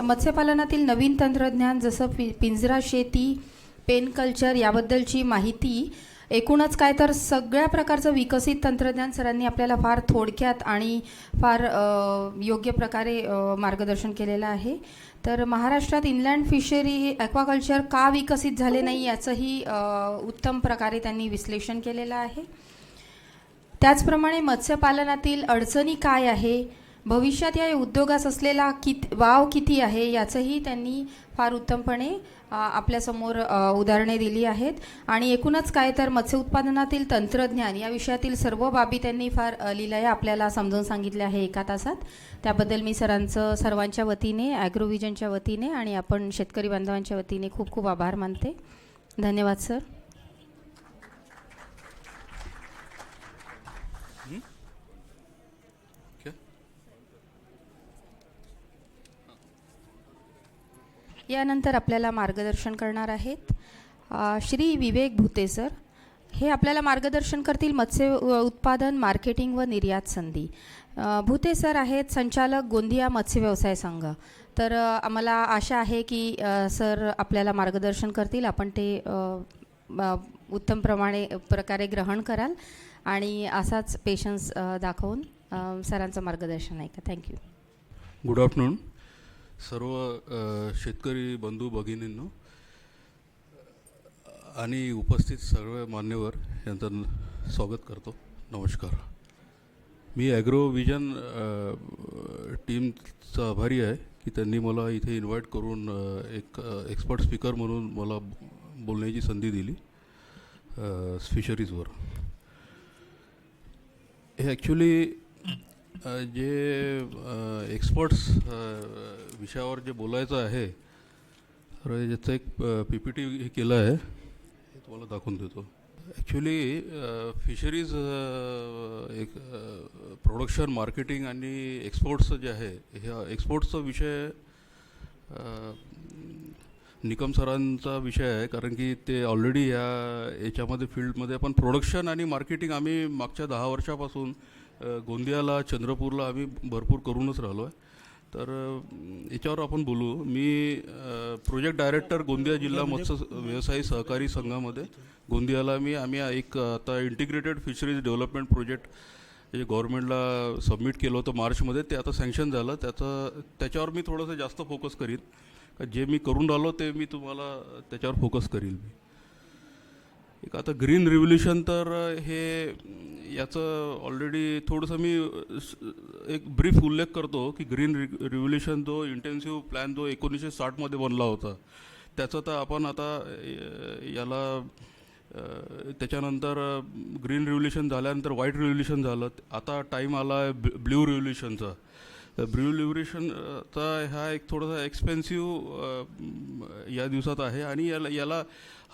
मत्स्यपालनातील नवीन तंत्रज्ञान जसं पिंजरा शेती, पेन कल्चर याबद्दलची माहिती, एकूणच काय तर सगळ्या प्रकारचं विकसित तंत्रज्ञान सरांनी आपल्याला फार थोडक्यात आणि फार योग्य प्रकारे मार्गदर्शन केलेलं आहे. तर महाराष्ट्रात इनलँड फिशरी ॲक्वाकल्चर का विकसित झाले नाही याचंही उत्तम प्रकारे त्यांनी विश्लेषण केलेलं आहे. त्याचप्रमाणे मत्स्यपालनातील अडचणी काय आहे, भविष्यात या उद्योगास असलेला वाव किती आहे याचंही त्यांनी फार उत्तमपणे आपल्यासमोर उदाहरणे दिली आहेत. आणि एकूणच काय तर मत्स्य उत्पादनातील तंत्रज्ञान या विषयातील सर्व बाबी त्यांनी फार लिलाया आपल्याला समजावून सांगितल्या आहे एका तासात. त्याबद्दल मी सरांचं सर्वांच्या वतीने, ॲग्रोव्हिजनच्या वतीने आणि आपण शेतकरी बांधवांच्या वतीने खूप खूप आभार मानते. धन्यवाद सर. यानंतर आपल्याला मार्गदर्शन करणार आहेत श्री विवेक भुते सर. हे आपल्याला मार्गदर्शन करतील मत्स्य उत्पादन, मार्केटिंग व निर्यात संधी. भुते सर आहेत संचालक गोंदिया मत्स्य व्यवसाय संघ. तर आम्हाला आशा आहे की सर आपल्याला मार्गदर्शन करतील, आपण ते उत्तम प्रकारे ग्रहण कराल आणि असाच पेशन्स दाखवून सरांचं मार्गदर्शन ऐका. थँक्यू. गुड आफ्टरनून सर्व शेतकरी बंधू भगिनींनो आणि उपस्थित सर्व मान्यवर यांचं स्वागत करतो. नमस्कार. मी ॲग्रोव्हिजन टीमचा आभारी आहे की त्यांनी मला इथे इन्व्हाइट करून एक एक्सपर्ट स्पीकर म्हणून मला बोलण्याची संधी दिली फिशरीजवर. हे ॲक्च्युली जे एक्सपर्ट्स विषयावर जे बोलायचं आहे तर याचं एक PPT हे केलं आहे, हे तुम्हाला दाखवून देतो. ॲक्च्युली फिशरीज एक प्रोडक्शन, मार्केटिंग आणि एक्सपोर्ट्सचं जे आहे, ह्या एक्सपोर्ट्सचा विषय निकम सरांचा विषय आहे, कारण की ते ऑलरेडी याच्यामध्ये फील्डमध्ये पण प्रोडक्शन आणि मार्केटिंग आम्ही मागच्या 10 वर्षापासून गोंदियाला, चंद्रपूरला आम्ही भरपूर करूनच राहिलो आहे. तर याच्यावर आपण बोलू. मी प्रोजेक्ट डायरेक्टर गोंदिया जिल्हा मत्स्य व्यवसायी सहकारी संघामध्ये गोंदियाला आम्ही एक आता इंटिग्रेटेड फिशरीज डेव्हलपमेंट प्रोजेक्ट जे गव्हर्नमेंटला सबमिट केलं होतं मार्चमध्ये, ते आता सँक्शन झालं. त्याच्यावर मी थोडंसं जास्त फोकस करीन. जे मी करून राहिलो ते मी तुम्हाला त्याच्यावर फोकस करील. एक आता ग्रीन रिव्होल्यूशन, तर हे याचं ऑलरेडी थोडंसं मी एक ब्रीफ उल्लेख करतो की ग्रीन रिव्होल्यूशन जो इंटेन्सिव्ह प्लॅन जो 1960मध्ये बनला होता, त्याचं तर आपण आता याला त्याच्यानंतर ग्रीन रिव्होल्यूशन झाल्यानंतर व्हाईट रिव्होल्यूशन झालं. आता टाईम आला आहे ब्ल्यू रिव्होल्यूशनचा. ब्ल्यू रिव्होल्यूशनचा हा एक थोडासा एक्सपेन्सिव्ह या दिवसात आहे आणि याला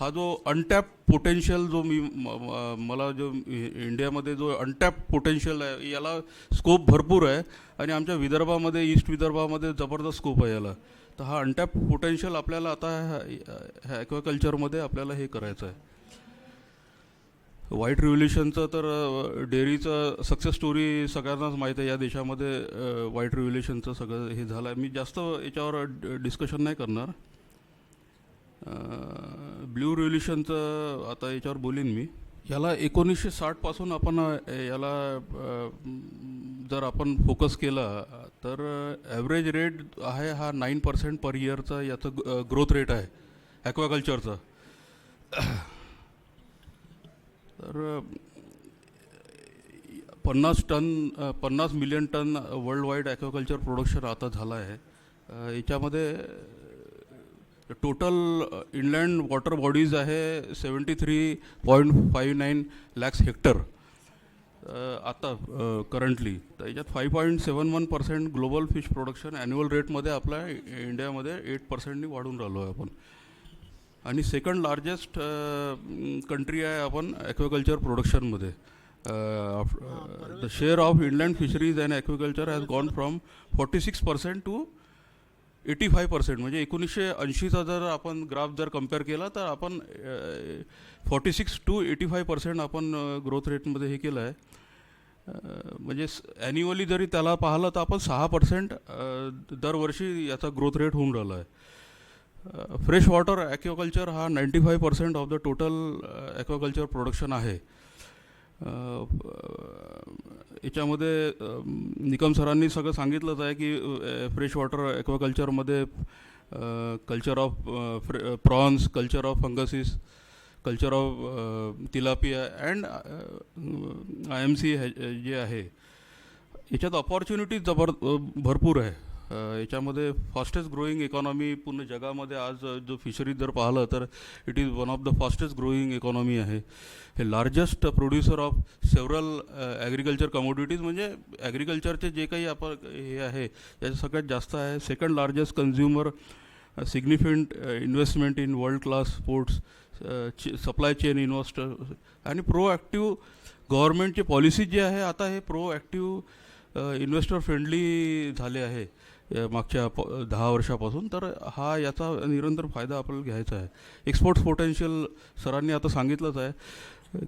हा जो अनटॅप पोटेन्शियल जो मला जो इंडियामध्ये जो अनटॅप पोटेन्शियल आहे, याला स्कोप भरपूर आहे आणि आमच्या विदर्भामध्ये, ईस्ट विदर्भामध्ये जबरदस्त स्कोप आहे याला. तर हा अनटॅप पोटेन्शियल आपल्याला आता ह्या ॲक्वाकल्चरमध्ये आपल्याला हे करायचं आहे. व्हाईट रिव्होल्यूशनचं तर डेअरीचं सक्सेस स्टोरी सगळ्यांनाच माहीत आहे. या देशामध्ये व्हाईट रिव्होल्यूशनचं सगळं हे झालं आहे. मी जास्त याच्यावर डिस्कशन नाही करणार. ब्ल्यू रिव्होल्यूशनचं आता याच्यावर बोलीन मी. याला 1960पासून आपण याला जर आपण फोकस केला तर ॲव्हरेज रेट आहे हा 9% पर इयरचा याचं ग्रोथ रेट आहे ॲक्वाकल्चरचा. तर 50 million ton world wide aquaculture production आता झालं आहे. याच्यामध्ये टोटल इनलँड वॉटर बॉडीज आहे 73.59 लॅक्स हेक्टर आता करंटली. तर याच्यात 5.71% ग्लोबल फिश प्रोडक्शन ॲन्युअल रेटमध्ये आपल्या इंडियामध्ये 8%नी वाढून राहिलो आहे आपण. आणि सेकंड लार्जेस्ट कंट्री आहे आपण ॲक्वाकल्चर प्रोडक्शनमध्ये. The share of inland fisheries and aquaculture has gone from 46% to 85%. म्हणजे 1980चा जर आपण ग्राफ जर कम्पेअर केला तर आपण 46 to 85% आपण ग्रोथ रेटमध्ये हे केलं आहे. म्हणजे ॲन्युअली जरी त्याला पाहिलं तर आपण 6% दरवर्षी याचा ग्रोथ रेट होऊन राहिला आहे. फ्रेश वॉटर ॲक्वाकल्चर हा 95% of the total aquaculture production आहे. याच्यामध्ये निकम सरांनी सगळं सांगितलंच आहे की फ्रेश वॉटर ॲक्वाकल्चरमध्ये culture of prawns, culture of pangasius, culture of tilapia and IMC जे आहे याच्यात अपॉर्च्युनिटीज भरपूर आहे. याच्यामध्ये फास्टेस्ट ग्रोईंग इकॉनॉमी पूर्ण जगामध्ये आज जो फिशरीज जर पाहिलं तर it is one of the fastest growing economy आहे. हे largest producer of several agriculture commodities, म्हणजे ॲग्रिकल्चरचे जे काही आपण हे आहे याचं सगळ्यात जास्त आहे. Second largest consumer, significant investment in world class sports, supply chain investor आणि प्रोॲक्टिव्ह गव्हर्नमेंटचे पॉलिसी जे आहे आता हे प्रोॲक्टिव्ह इन्व्हेस्टर फ्रेंडली झाले आहे मागच्या 10 वर्षापासून. तर हा याचा निरंतर फायदा आपल्याला घ्यायचा आहे. एक्सपोर्ट्स पोटेन्शियल सरांनी आता सांगितलंच आहे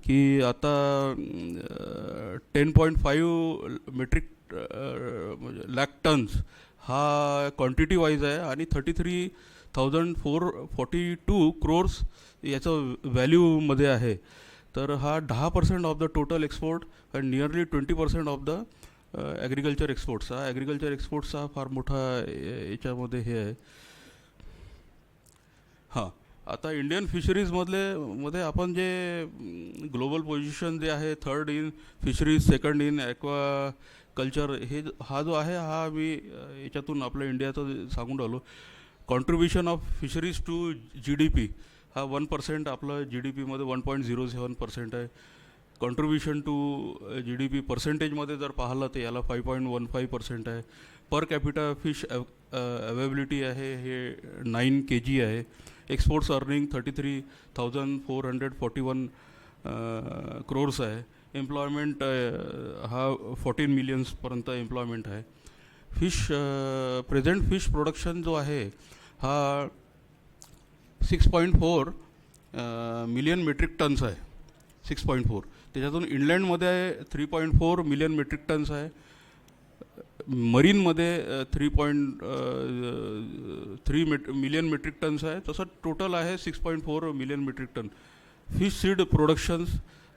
की आता 10.5 मेट्रिक लॅक टन्स हा क्वांटिटी वाईज आहे आणि 33,442 crores याचं व्हॅल्यूमध्ये आहे. तर हा 10% of the total export and nearly 20% of the agriculture exports. हा ॲग्रिकल्चर एक्सपोर्ट्सचा फार मोठा याच्यामध्ये हे आहे. हां, आता इंडियन फिशरीजमध्ये आपण जे ग्लोबल पोझिशन जे आहे, third in fisheries, second in aqua culture, हा जो आहे हा मी याच्यातून आपल्या इंडियाचं सांगून राहिलो. Contribution of fisheries to GDP हा 1% आपलं GDPमध्ये 1.07% आहे. कॉन्ट्रीब्युशन टू GDP पर्सेंटेजमध्ये जर पाहिलं तर याला 5.15% आहे. पर कॅपिटा फिश अवेबिलिटी आहे हे 9 kg आहे. एक्सपोर्ट्स अर्निंग 33,441 crores आहे. एम्प्लॉयमेंट हा 14 millionsपर्यंत एम्प्लॉयमेंट आहे. प्रेझेंट फिश प्रोडक्शन जो आहे हा 6.4 मिलियन मेट्रिक टन्स आहे. 6.4 त्याच्यातून इंग्लंडमध्ये 3.4 मिलियन मेट्रिक टन्स आहे. मरीनमध्ये 3.3 मिलियन मेट्रिक टन्स आहे. तसं टोटल आहे 6.4 million metric ton. Fish seed productions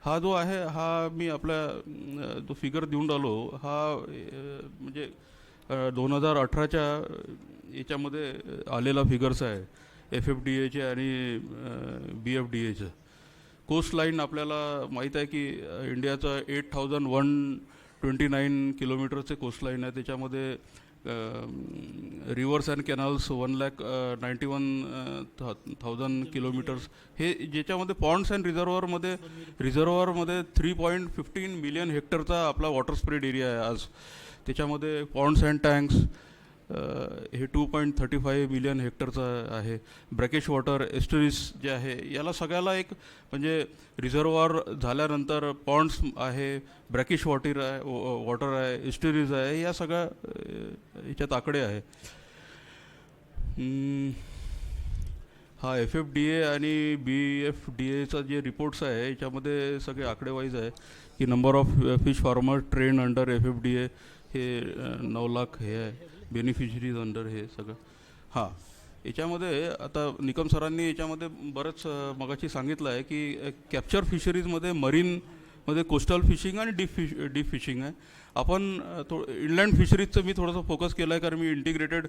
हा जो आहे हा मी आपल्या जो फिगर देऊन राहिलो हा म्हणजे 2018च्या याच्यामध्ये आलेला फिगर्स आहे FFDAचे आणि BFDAचं. कोस्टलाईन आपल्याला माहीत आहे की इंडियाचं 8,129 किलोमीटरचे कोस्टलाईन आहे. त्याच्यामध्ये रिव्हर्स अँड कॅनल्स 191,000 किलोमीटर्स हे ज्याच्यामध्ये पॉन्ड्स अँड रिझर्वरमध्ये 3.15 मिलियन हेक्टरचा आपला वॉटर स्प्रेड एरिया आहे आज. त्याच्यामध्ये पॉन्ड्स अँड टँक्स हे 2.35 मिलियन हेक्टरचा आहे. ब्रॅकिश वॉटर एस्टरीज जे आहे याला सगळ्याला एक म्हणजे रिझर्वॉर झाल्यानंतर पॉन्ड्स आहे, ब्रॅकिश वॉटर आहे, एस्टरीज आहे, या सगळ्या याच्यात आकडे आहे. हा FFDA आणि BFDAचा जे रिपोर्ट्स आहे याच्यामध्ये सगळे आकडेवाईज आहे की number of fish farmer train under FFDA हे 9 लाख हे आहे. बेनिफिशरीज अंडर हे सगळं. हां, याच्यामध्ये आता निकम सरांनी याच्यामध्ये बरंच मगाशी सांगितलं आहे की कॅप्चर फिशरीजमध्ये मरीनमध्ये कोस्टल फिशिंग आणि डीप फिशिंग आहे. आपण इनलँड फिशरीजचं मी थोडंसं फोकस केलं आहे कारण मी इंटिग्रेटेड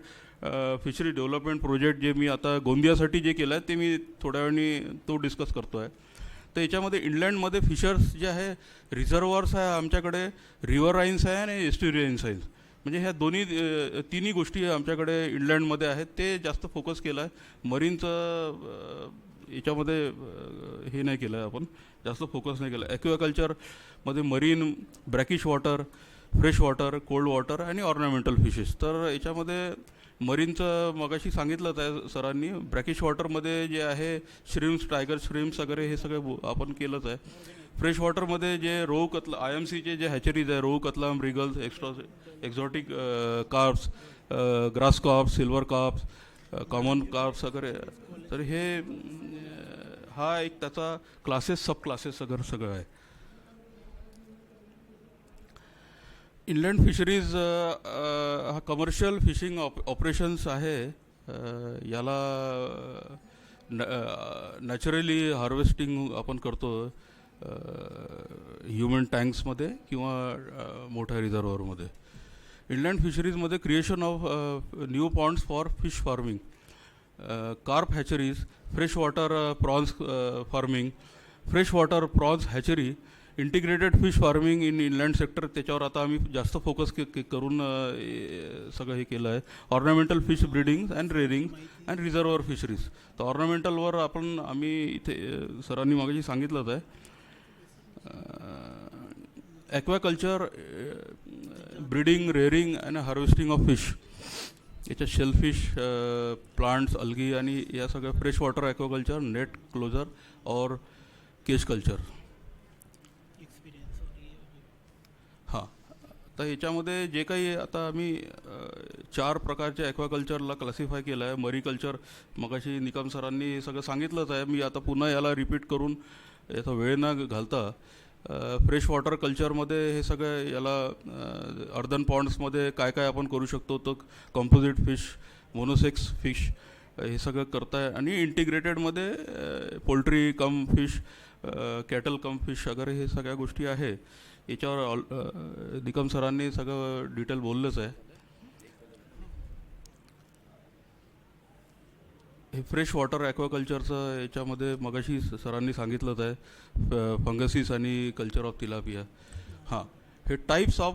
फिशरी डेव्हलपमेंट प्रोजेक्ट जे मी आता गोंदियासाठी जे केलं आहे ते मी थोड्या वेळाने तो डिस्कस करतो आहे. तर याच्यामध्ये इनलँडमध्ये फिशर्स जे आहे रिझर्वॉर्स आहे आमच्याकडे, रिव्हराईन्स आहे आणि एस्ट्युरियन्स आहे. म्हणजे ह्या तिन्ही गोष्टी आमच्याकडे इंग्लंडमध्ये आहेत. ते जास्त फोकस केलं आहे. मरीनचं याच्यामध्ये हे नाही केलं आहे, आपण जास्त फोकस नाही केलं. ॲक्वाकल्चरमध्ये marine, brackish water, fresh water, cold water आणि ऑर्नामेंटल फिशेस. तर याच्यामध्ये मरीनचं मगाशी सांगितलंच आहे सरांनी. ब्रॅकिश वॉटरमध्ये जे आहे श्रिम्स, टायगर श्रिम्स वगैरे हे सगळं आपण केलंच आहे. फ्रेश वॉटरमध्ये जे रोहू कतला IMCचे जे हॅचरीज आहे, rohu, catla, mrigals, exotic carps, grass carps, silver carps, common carps वगैरे. तर हे हा एक त्याचा क्लासेस, सब क्लासेस सगळं आहे. इनलँड फिशरीज हा कमर्शियल फिशिंग ऑपरेशन्स आहे. याला नॅचरली हार्वेस्टिंग आपण करतो ह्युमन टँक्समध्ये किंवा मोठ्या रिझर्वरमध्ये. इनलँड फिशरीजमध्ये creation of new ponds for fish farming, carp hatcheries, fresh water prawns farming, fresh water prawns hatchery, integrated fish farming in inland sector, त्याच्यावर आता आम्ही जास्त फोकस करून सगळं हे केलं आहे. Ornamental fish breeding and rearing and reservoir fisheries. तर ऑर्नामेंटलवर आम्ही इथे सरांनी मागाशी सांगितलंच आहे. Aquaculture, breeding, rearing and harvesting of fish, याच्यात शेलफिश, प्लांट्स, अल्गी आणि या सगळ्या fresh water aquaculture, net closure और केज कल्चर. हां, तर याच्यामध्ये जे काही आता आम्ही 4 प्रकारच्या ॲक्वाकल्चरला क्लासिफाय केलं आहे. मरीकल्चर मगाशी निकम सरांनी हे सगळं सांगितलंच आहे. मी आता पुन्हा याला रिपीट करून याचा वेळ न घालता फ्रेश वॉटर कल्चरमध्ये हे सगळं याला अर्धन पॉन्ड्समध्ये काय काय आपण करू शकतो, तर कॉम्पोजिट फिश, मोनोसेक्स फिश हे सगळं करताय. आणि इंटिग्रेटेडमध्ये पोल्ट्री कम फिश, कॅटल कम फिश वगैरे हे सगळ्या गोष्टी आहे. याच्यावर निकम सरांनी सगळं डिटेल बोललंच आहे. हे फ्रेश वॉटर ॲक्वाकल्चरचं याच्यामध्ये मगाशी सरांनी सांगितलंच आहे, फंगसिस आणि कल्चर ऑफ तिलापिया. हां, हे टाईप्स ऑफ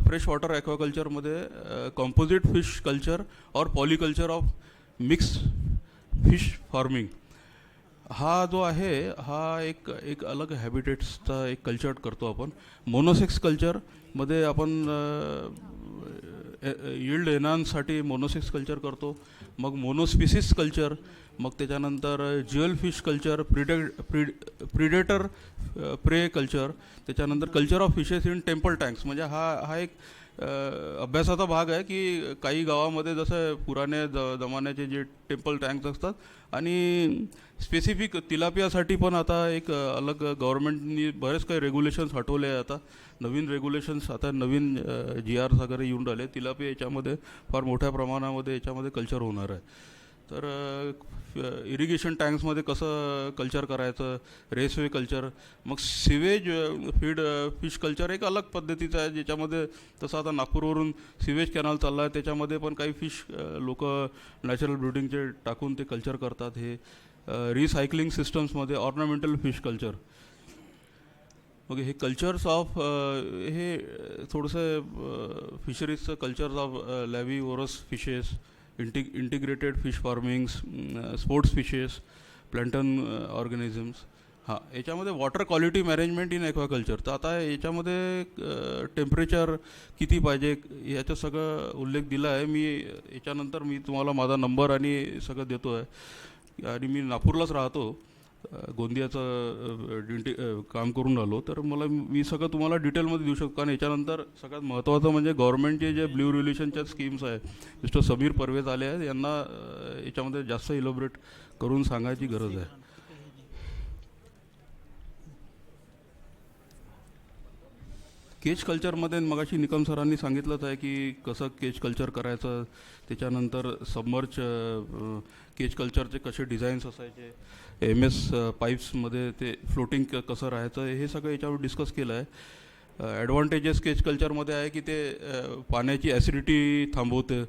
फ्रेश वॉटर ॲक्वाकल्चरमध्ये कॉम्पोजिट फिश कल्चर और polyculture of mix fish farming हा जो आहे हा एक अलग हॅबिटेट्सचा एक कल्चर करतो आपण. मोनोसेक्स कल्चरमध्ये आपण यील्ड एनहान्ससाठी मोनोसेक्स कल्चर करतो. मग मोनोस्पिसिस कल्चर, मग त्याच्यानंतर jewel fish culture, predator prey culture, त्याच्यानंतर culture of fishes in temple tanks. म्हणजे हा एक अभ्यासाचा भाग आहे की काही गावामध्ये जसं पुराण्या जमान्याचे जे टेम्पल टँक्स असतात आणि स्पेसिफिक तिलापियासाठी पण आता एक अलग गव्हर्नमेंटनी बरेच काही रेग्युलेशन्स हटवले आहे. आता नवीन रेग्युलेशन्स, आता नवीन GRs वगैरे येऊन राहिले. तिलापिया याच्यामध्ये फार मोठ्या प्रमाणामध्ये याच्यामध्ये कल्चर होणार आहे. तर इरिगेशन टँक्समध्ये कसं कल्चर करायचं, रेसवे कल्चर, मग सिवेज फीड फिश कल्चर एक अलग पद्धतीचं आहे, ज्याच्यामध्ये तसं आता नागपूरवरून सिवेज कॅनल चालला आहे, त्याच्यामध्ये पण काही फिश लोक नॅचरल ब्रीडिंगचे टाकून ते कल्चर करतात. हे रिसायकलिंग सिस्टम्समध्ये ऑर्नामेंटल फिश कल्चर. मग हे कल्चर्स ऑफ हे थोडंसं फिशरीजचं cultures of larvivorous fishes, integrated fish farmings, sports fishes, plankton organisms. हां, याच्यामध्ये water quality management in aquaculture. तर आता याच्यामध्ये टेम्परेचर किती पाहिजे याचं सगळं उल्लेख दिला आहे. मी याच्यानंतर तुम्हाला माझा नंबर आणि सगळं देतो आहे. आणि मी नागपूरलाच राहतो, गोंदियाचं काम करून राहिलो, तर मी सगळं तुम्हाला डिटेलमध्ये देऊ शकतो. कारण याच्यानंतर सगळ्यात महत्त्वाचं म्हणजे गव्हर्नमेंटचे जे ब्ल्यू रिलेशनच्या स्कीम्स आहे, मिस्टर समीर परवेज आले आहेत, यांना याच्यामध्ये जास्त इलॉबरेट करून सांगायची गरज आहे. केज कल्चरमध्ये मगाशी निकम सरांनी सांगितलंच आहे की कसं केज कल्चर करायचं. त्याच्यानंतर सबमर्ज केज कल्चरचे कसे डिझाईन्स असायचे, MS पाईप्समध्ये ते फ्लोटिंग कसं राहायचं, हे सगळं याच्यावर डिस्कस केलं आहे. ॲडव्हान्टेजेस केज कल्चरमध्ये आहे की ते पाण्याची ॲसिडिटी थांबवते,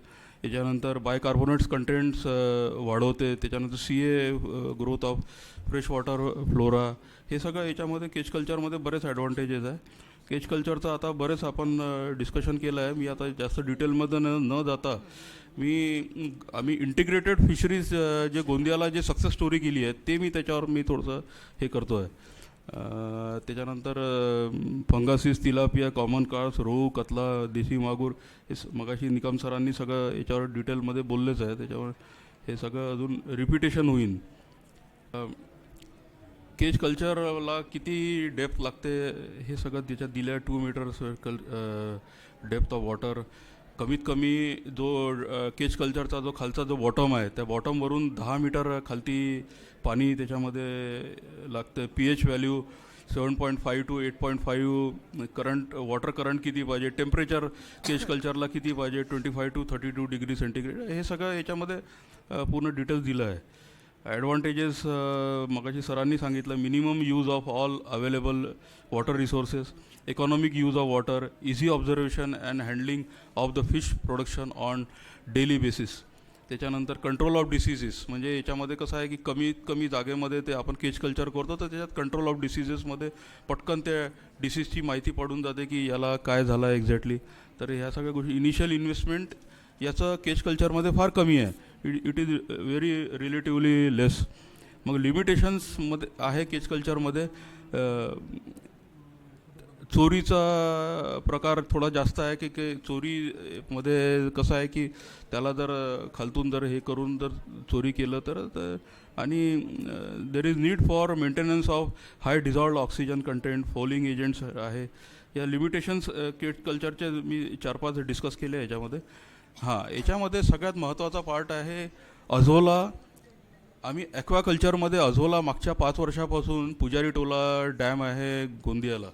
याच्यानंतर बायकार्बोनेट्स कंटेंट्स वाढवते, त्याच्यानंतर CA growth of fresh water flora, हे सगळं याच्यामध्ये केज कल्चरमध्ये बरेच ॲडव्हान्टेजेस आहे. केज कल्चरचं आता बरेच आपण डिस्कशन केलं आहे. मी आता जास्त डिटेलमध्ये न जाता आम्ही इंटिग्रेटेड फिशरीज जे गोंदियाला जे सक्सेस स्टोरी केली आहे ते त्याच्यावर थोडंसं हे करतो आहे. त्याच्यानंतर फंगासिस, तिलापिया, कॉमन कार्प्स, रोहू, कतला, देशी मागूर, हे मगाशी निकम सरांनी सगळं याच्यावर डिटेलमध्ये बोललेच आहे. त्याच्यावर हे सगळं अजून रिपिटेशन होईल. केज कल्चरला किती डेप्थ लागते हे सगळं त्याच्यात दिलं आहे. 2 मीटर्स डेप्थ ऑफ वॉटर. कमीत कमी जो केज कल्चरचा जो खालचा जो बॉटम आहे, त्या बॉटमवरून 10 मीटर खालती पाणी त्याच्यामध्ये लागतं. pH value 7.5 to 8.5 current, water current किती पाहिजे, टेम्परेचर केज कल्चरला किती पाहिजे, 25 to 32 डिग्री सेंटीग्रेड, हे सगळं याच्यामध्ये पूर्ण डिटेल्स दिलं आहे. ॲडव्हान्टेजेस मगाशी सरांनी सांगितलं, minimum use of all available water resources, economic use of water, easy observation and handling of the fish production on daily basis. त्याच्यानंतर कंट्रोल ऑफ डिसीजेस, म्हणजे याच्यामध्ये कसं आहे की कमीत कमी जागेमध्ये ते आपण केज कल्चर करतो, तर त्याच्यात कंट्रोल ऑफ डिसीजेसमध्ये पटकन त्या डिसीजची माहिती पडून जाते की याला काय झालं आहे एक्झॅक्टली. तर ह्या सगळ्या गोष्टी, इनिशियल इन्व्हेस्टमेंट याचं केज कल्चरमध्ये फार कमी आहे. इट इज व्हेरी रिलेटिव्हली लेस. मग लिमिटेशन्समध्ये आहे केज कल्चरमध्ये, चोरीचा प्रकार थोडा जास्त आहे की चोरीमध्ये कसं आहे की त्याला जर खालतून जर हे करून जर चोरी केलं तर आणि there is need for maintenance of high dissolved oxygen content, fouling agents आहे. या लिमिटेशन्स केज कल्चरचे मी 4-5 डिस्कस केले याच्यामध्ये. हां, याच्यामध्ये सगळ्यात महत्त्वाचा पार्ट आहे अझोला. आम्ही ॲक्वाकल्चरमध्ये अझोला मागच्या 5 वर्षापासून पुजारी टोला डॅम आहे गोंदियाला,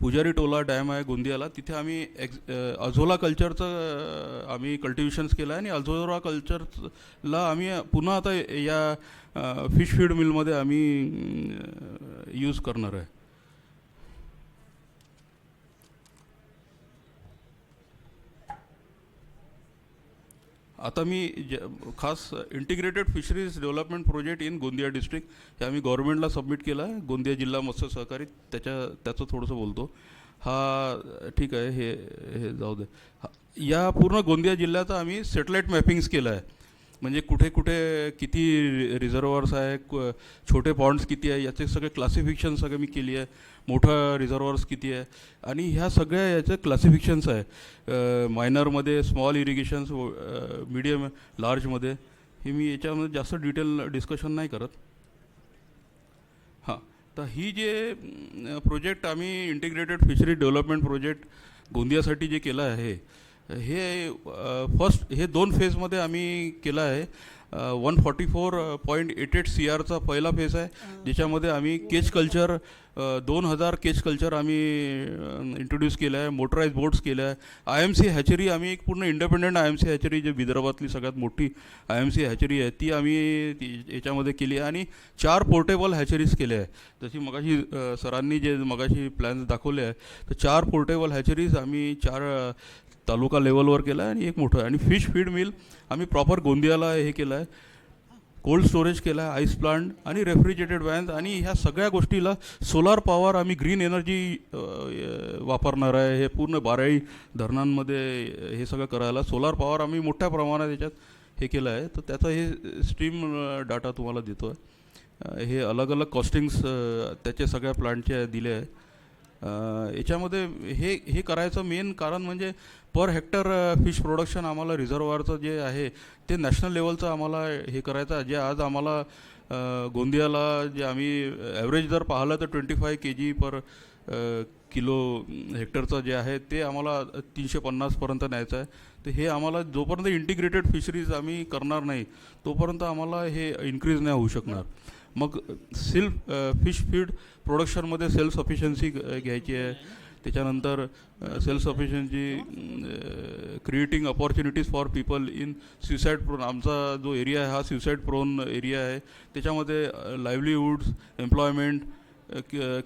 पुजारी टोला डॅम आहे गोंदियाला, तिथे आम्ही अझोला कल्चरचं आम्ही कल्टिवेशन्स केलं आहे. आणि अझोला कल्चरला आम्ही पुन्हा आता या फिश फीड मिलमध्ये आम्ही यूज करणार आहे. आता मी खास integrated fisheries development project in Gondia district हे आम्ही गव्हर्नमेंटला सबमिट केला आहे, गोंदिया जिल्हा मत्स्य सहकारी, त्याचं थोडंसं बोलतो. हा ठीक आहे, हे जाऊ दे. या पूर्ण गोंदिया जिल्ह्याचं आम्ही सॅटेलाईट मॅपिंग्स केलं आहे, म्हणजे कुठे कुठे किती रिझर्वर्स आहे, छोटे पॉन्ड्स किती आहे, याचे सगळे क्लासिफिकेशन सगळं मी केली आहे. मोठं रिझर्वर्स किती आहे आणि ह्या सगळ्या याचे क्लासिफिकेशन्स आहे, मायनरमध्ये, स्मॉल इरिगेशन्स, मीडियम, लार्जमध्ये. हे मी याच्यामध्ये जास्त डिटेल डिस्कशन नाही करत. हां, तर ही जे प्रोजेक्ट आम्ही इंटिग्रेटेड फिशरी डेव्हलपमेंट प्रोजेक्ट गोंदियासाठी जे केलं आहे, हे फर्स्ट हे 2 फेजमध्ये आम्ही केलं आहे. 144.88 CRचा पहिला फेज आहे, ज्याच्यामध्ये आम्ही केज कल्चर 2000 केज कल्चर आम्ही इंट्रोड्यूस केलं आहे, मोटराईज बोट्स केल्या आहे. IMC हॅचरी आम्ही एक पूर्ण इंडिपेंडंट IMC हॅचरी, जे विदर्भातली सगळ्यात मोठी IMC हॅचरी आहे, ती आम्ही याच्यामध्ये केली आहे. आणि 4 पोर्टेबल हॅचरीज केल्या आहे. जशी मगाशी सरांनी जे मगाशी प्लॅन्स दाखवले आहे, तर 4 पोर्टेबल हॅचरीज आम्ही 4 तालुका लेवलवर केला आहे आणि एक मोठं. आणि फिश फीड मिल आम्ही प्रॉपर गोंदियाला हे केलं आहे, कोल्ड स्टोरेज केलं आहे, आईस प्लांट आणि रेफ्रिजरेटेड व्हॅन्स. आणि ह्या सगळ्या गोष्टीला सोलार पॉवर, आम्ही ग्रीन एनर्जी वापरणार आहे. हे पूर्ण 12 धरणांमध्ये हे सगळं करायला सोलार पॉवर आम्ही मोठ्या प्रमाणात याच्यात हे केलं आहे. तर त्याचा हे स्ट्रीम डाटा तुम्हाला देतो आहे. हे अलग अलग कॉस्टिंग्स त्याचे सगळ्या प्लांटचे दिले आहे. याच्यामध्ये हे करायचं मेन कारण म्हणजे पर हेक्टर फिश प्रोडक्शन आम्हाला रिझर्वायरचं जे आहे ते नॅशनल लेवलचं आम्हाला हे करायचं आहे. जे आज आम्हाला गोंदियाला जे आम्ही ॲव्हरेज जर पाहिलं तर 25 kg पर किलो हेक्टरचं जे आहे ते आम्हाला 350पर्यंत न्यायचं आहे. तर हे आम्हाला जोपर्यंत इंटिग्रेटेड फिशरीज आम्ही करणार नाही तोपर्यंत आम्हाला हे इन्क्रीज नाही होऊ शकणार. मग फिश फीड प्रोडक्शनमध्ये सेल्फ सफिशियन्सी घ्यायची आहे. त्याच्यानंतर self sufficiency creating opportunities for people in suicide prone. आमचा जो एरिया आहे हा स्युसाईड प्रोन एरिया आहे. त्याच्यामध्ये लाईव्हलीहूड्स, एम्प्लॉयमेंट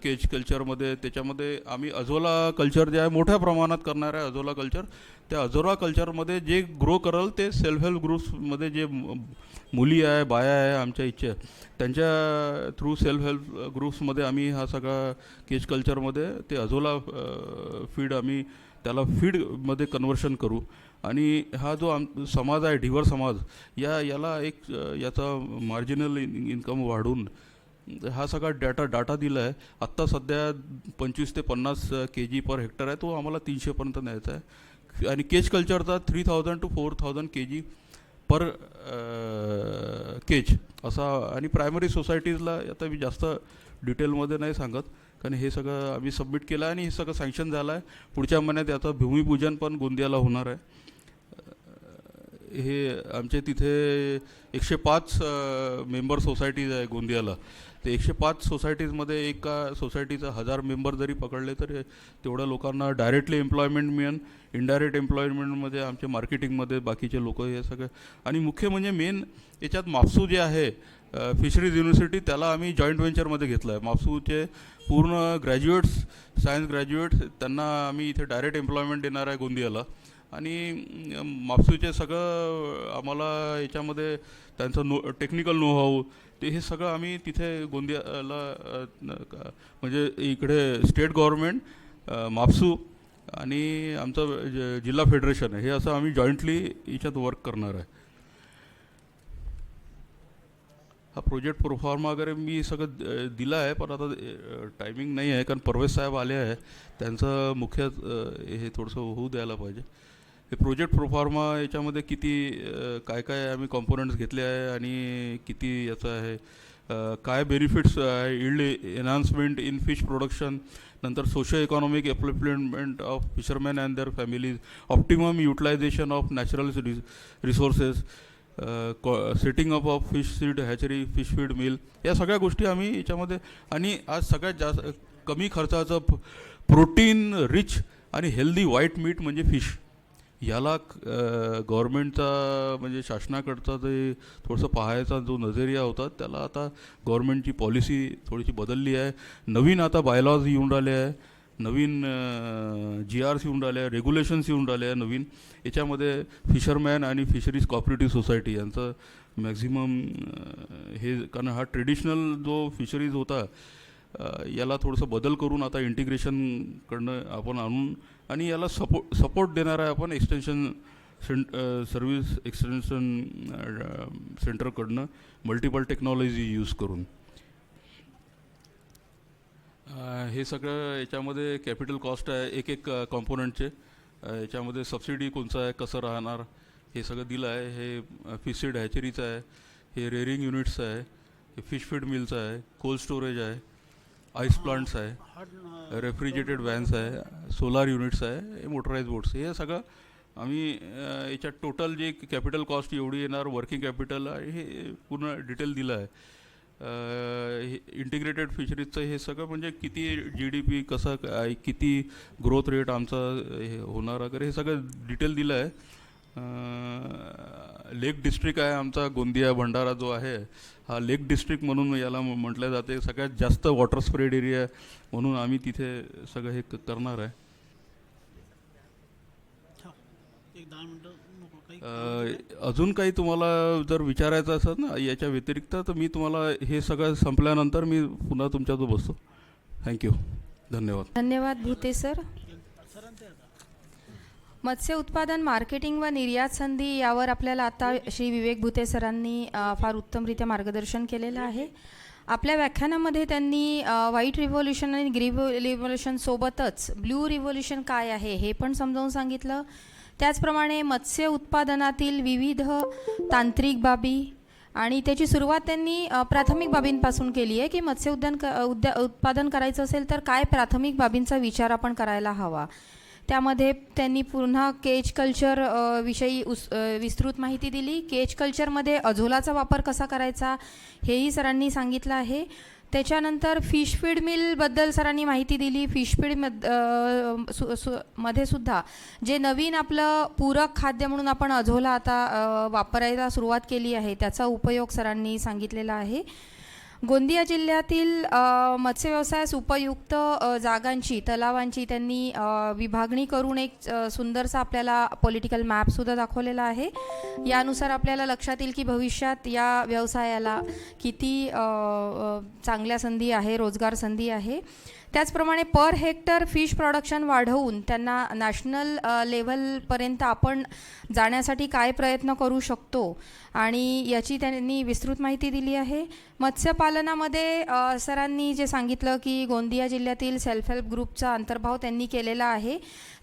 केज कल्चरमध्ये, त्याच्यामध्ये आम्ही अझोला कल्चर जे आहे मोठ्या प्रमाणात करणार आहे. अझोला कल्चर, त्या अझोला कल्चरमध्ये जे ग्रो करल ते सेल्फ हेल्प ग्रुप्समध्ये जे मुली आहे, बाया आहे, आमच्या इच्छा त्यांच्या थ्रू सेल्फ हेल्प ग्रुप्समध्ये आम्ही हा सगळा केज कल्चरमध्ये ते अझोला फीड आम्ही त्याला फीडमध्ये कन्वर्शन करू. आणि हा जो समाज आहे ढिवर समाज, याला एक याचा मार्जिनल इन्कम वाढून हा सगळा डाटा दिला आहे. आत्ता सध्या 25 ते 50 kg पर हेक्टर आहे, तो आम्हाला 300पर्यंत न्यायचा आहे. आणि केज कल्चरचा 3000 to 4000 kg पर केज असा. आणि प्रायमरी सोसायटीजला आता मी जास्त डिटेलमध्ये नाही सांगत, कारण हे सगळं आम्ही सबमिट केलं आहे आणि हे सगळं सँक्शन झालं आहे. पुढच्या महिन्यात याचं भूमिपूजन पण गोंदियाला होणार आहे. हे आमचे तिथे 105 मेंबर सोसायटीज आहे गोंदियाला. ते 105 सोसायटीजमध्ये एका सोसायटीचा 1000 मेंबर जरी पकडले तर तेवढ्या लोकांना डायरेक्टली एम्प्लॉयमेंट मिळेल. इनडायरेक्ट एम्प्लॉयमेंटमध्ये आमचे मार्केटिंगमध्ये बाकीचे लोक हे सगळं. आणि मुख्य म्हणजे मेन याच्यात मापसू जे आहे फिशरीज युनिव्हर्सिटी, त्याला आम्ही जॉईंट व्हेंचरमध्ये घेतलं आहे. मापसूचे पूर्ण ग्रॅज्युएट्स, सायन्स ग्रॅज्युएट्स, त्यांना आम्ही इथे डायरेक्ट एम्प्लॉयमेंट देणार आहे गोंदियाला. आणि मापसूचे सगळं आम्हाला याच्यामध्ये त्यांचं टेक्निकल नो हाऊ ते हे सगळं आम्ही तिथे गोंदियाला म्हणजे इकडे स्टेट गव्हर्नमेंट, मापसू आणि आमचं जिल्हा फेडरेशन आहे, हे असं आम्ही जॉईंटली याच्यात वर्क करणार आहे. हा प्रोजेक्ट प्रोफॉर्मा वगैरे मी सगळं दिला आहे, पण आता टायमिंग नाही आहे कारण परवेश साहेब आले आहे, त्यांचं मुख्य हे थोडंसं होऊ द्यायला पाहिजे. हे प्रोजेक्ट प्रोफॉर्मा याच्यामध्ये किती काय काय आम्ही कॉम्पोनंट्स घेतले आहे आणि किती याचं आहे, काय बेनिफिट्स आहे, yield enhancement in fish production, नंतर socio economic development of fisherman and their families, optimum utilisation of natural resources, setting up of fish seed hatchery, fish feed mill, या सगळ्या गोष्टी आम्ही याच्यामध्ये. आणि आज सगळ्यात जास्त कमी खर्चाचं प्रोटीन रिच आणि हेल्दी व्हाईट मीट म्हणजे फिश, याला गव्हर्मेंटचा म्हणजे शासनाकडचा जे थोडंसं पाहायचा जो नजरिया होता त्याला आता गव्हर्मेंटची पॉलिसी थोडीशी बदलली आहे. नवीन आता बायलॉज येऊन राहिले आहे, नवीन GRs येऊन राहिले आहे, रेग्युलेशन्स येऊन राहिले आहे नवीन. याच्यामध्ये फिशरमॅन आणि फिशरीज कॉपरेटिव्ह सोसायटी यांचं मॅक्झिमम हे, कारण हा ट्रेडिशनल जो फिशरीज होता याला थोडंसं बदल करून आता इंटिग्रेशन करणं आपण आणून आणि याला सपोर्ट देणार आहे आपण एक्सटेन्शन सर्व्हिस एक्सटेन्शन सेंटरकडनं मल्टिपल टेक्नॉलॉजी यूज करून. हे सगळं याच्यामध्ये कॅपिटल कॉस्ट आहे एक कॉम्पोनंटचे. याच्यामध्ये सबसिडी कोणचं आहे, कसं राहणार, हे सगळं दिलं आहे. हे फिश सीड हॅचरीचं आहे, हे रेअरिंग युनिट्स आहे, हे फिश फीड मिलचं आहे, कोल्ड स्टोरेज आहे, आईस प्लांट्स आहे, रेफ्रिजरेटेड व्हॅन्स आहे, सोलार युनिट्स आहे, मोटराईज बोट्स, हे सगळं आम्ही याच्यात टोटल जे कॅपिटल कॉस्ट एवढी येणार, वर्किंग कॅपिटल हे पूर्ण डिटेल दिलं आहे. इंटिग्रेटेड फिशरीजचं हे सगळं म्हणजे किती GDP कसं काय, किती ग्रोथ रेट आमचा हे होणार वगैरे हे सगळं डिटेल दिलं आहे. लेक डिस्ट्रिक्ट आहे आमचा गोंदिया भंडारा जो आहे, हा लेक डिस्ट्रिक्ट म्हणून याला म्हटलं जाते. सगळ्यात जास्त वॉटर स्प्रेड एरिया म्हणून आम्ही तिथे सगळं हे करणार आहे. अजून काही तुम्हाला जर विचारायचं असेल ना याच्या व्यतिरिक्त तर मी तुम्हाला हे सगळं संपल्यानंतर मी पुन्हा तुमच्याजवळ बसतो. थँक्यू, धन्यवाद. धन्यवाद भुते सर. मत्स्य उत्पादन मार्केटिंग व निर्यात संधी यावर आपल्याला आता श्री विवेक भुते सरांनी फार उत्तमरित्या मार्गदर्शन केलेलं आहे. आपल्या व्याख्यानामध्ये त्यांनी व्हाईट रिव्होल्युशन आणि ग्रीन रिव्होल्युशन सोबतच ब्ल्यू रिव्होल्युशन काय आहे हे पण समजावून सांगितलं. त्याचप्रमाणे मत्स्य उत्पादनातील विविध तांत्रिक बाबी आणि त्याची सुरुवात त्यांनी प्राथमिक बाबींपासून केली आहे की मत्स्य उत्पादन करायचं असेल तर काय प्राथमिक बाबींचा विचार आपण करायला हवा. त्यामध्ये त्यांनी पुन्हा केज कल्चर विषयी विस्तृत माहिती दिली. केज कल्चरमध्ये अझोलाचा वापर कसा करायचा हेही सरांनी सांगितलं आहे. त्याच्यानंतर फिश फीड मिलबद्दल सरांनी माहिती दिली. फिश फीड मध्ये सुद्धा जे नवीन आपलं पूरक खाद्य म्हणून आपण अझोला आता वापरायला सुरुवात केली आहे त्याचा उपयोग सरांनी सांगितलेला आहे. गोंदिया जिल्ह्यातील मत्स्य व्यवसायास उपयुक्त जागांची, तलावांची त्यांनी विभागणी करून एक सुंदरसा आपल्याला पॉलिटिकल मॅपसुद्धा दाखवलेला आहे. यानुसार आपल्याला लक्षात येईल की भविष्यात या व्यवसायाला किती चांगल्या संधी आहे, रोजगार संधी आहे. त्याचप्रमाणे पर हेक्टर फिश प्रोडक्शन वाढवून त्यांना नॅशनल लेव्हलपर्यंत आपण जाण्यासाठी काय प्रयत्न करू शकतो आणि याची त्यांनी विस्तृत माहिती दिली आहे. मत्स्यपालनामध्ये सरांनी जे सांगितलं की गोंदिया जिल्ह्यातील सेल्फ हेल्प ग्रुपचा अंतर्भाव त्यांनी केलेला आहे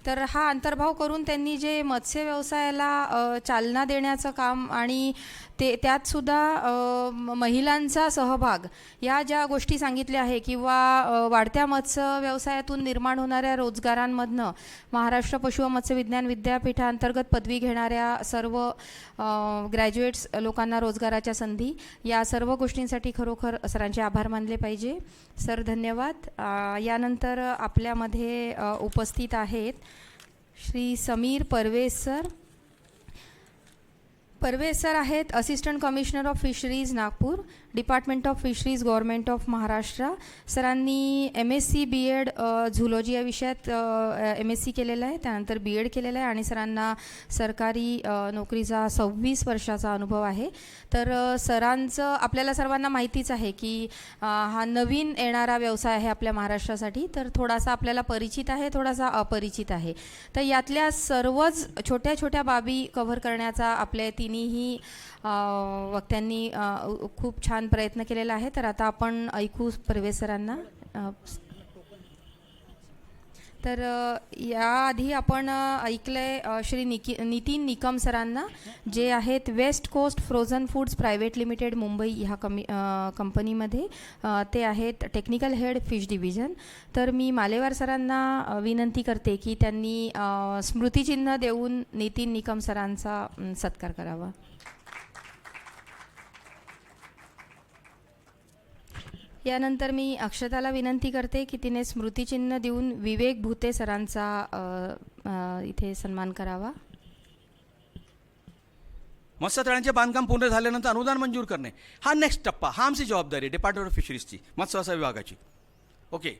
तर हा अंतर्भाव करून त्यांनी जे मत्स्य व्यवसायाला चालना देण्याचं काम आणि त्यातसुद्धा महिलांचा सहभाग या ज्या गोष्टी सांगितल्या आहे किंवा वाढत्या मत्स्य व्यवसायातून निर्माण होणाऱ्या रोजगारांमधनं महाराष्ट्र पशु व मत्स्य विज्ञान विद्यापीठाअंतर्गत पदवी घेणाऱ्या सर्व ग्रॅज्युएट्स लोकांना रोजगाराच्या संधी, या सर्व गोष्टींसाठी खरोखर सरांचे आभार मानले पाहिजे. सर धन्यवाद. यानंतर आपल्यामध्ये उपस्थित आहेत श्री समीर परवेज सर. परवेज सर आहेत assistant commissioner of fisheries Nagpur, department of fisheries, government of Maharashtra. सरांनी MSc BEd झुलॉजी या विषयात MSc केलेलं आहे, त्यानंतर BEd केलेलं आहे आणि सरांना सरकारी नोकरीचा 26 वर्षाचा अनुभव आहे. तर सरांचं आपल्याला सर्वांना माहितीच आहे की हा नवीन येणारा व्यवसाय आहे आपल्या महाराष्ट्रासाठी, तर थोडासा आपल्याला परिचित आहे, थोडासा अपरिचित आहे. तर यातल्या सर्वच छोट्या छोट्या बाबी कव्हर करण्याचा आपल्या तिन्ही वक्त्यांनी खूप छान प्रयत्न केलेला आहे. तर आता आपण ऐकू परवेज सरांना. तर याआधी आपण ऐकलंय श्री नितीन निकम सरांना, जे आहेत west coast frozen foods private limited Mumbai ह्या कंपनीमध्ये ते आहेत टेक्निकल हेड फिश डिव्हिजन. तर मी मालेवार सरांना विनंती करते की त्यांनी स्मृतिचिन्ह देऊन नितीन निकम सरांचा सत्कार करावा. यानंतर मी अक्षताला विनंती करते की तिने स्मृतिचिन्ह देऊन विवेक भूते सरांचा इथे सन्मान करावा. मत्स्यतळांचे बांधकाम पूर्ण झाल्यानंतर अनुदान मंजूर करणे हा नेक्स्ट टप्पा, हा आमची जबाबदारी आहे डिपार्टमेंट ऑफ फिशरीजची, मत्स्य व्यवसाय विभागाची. ओके,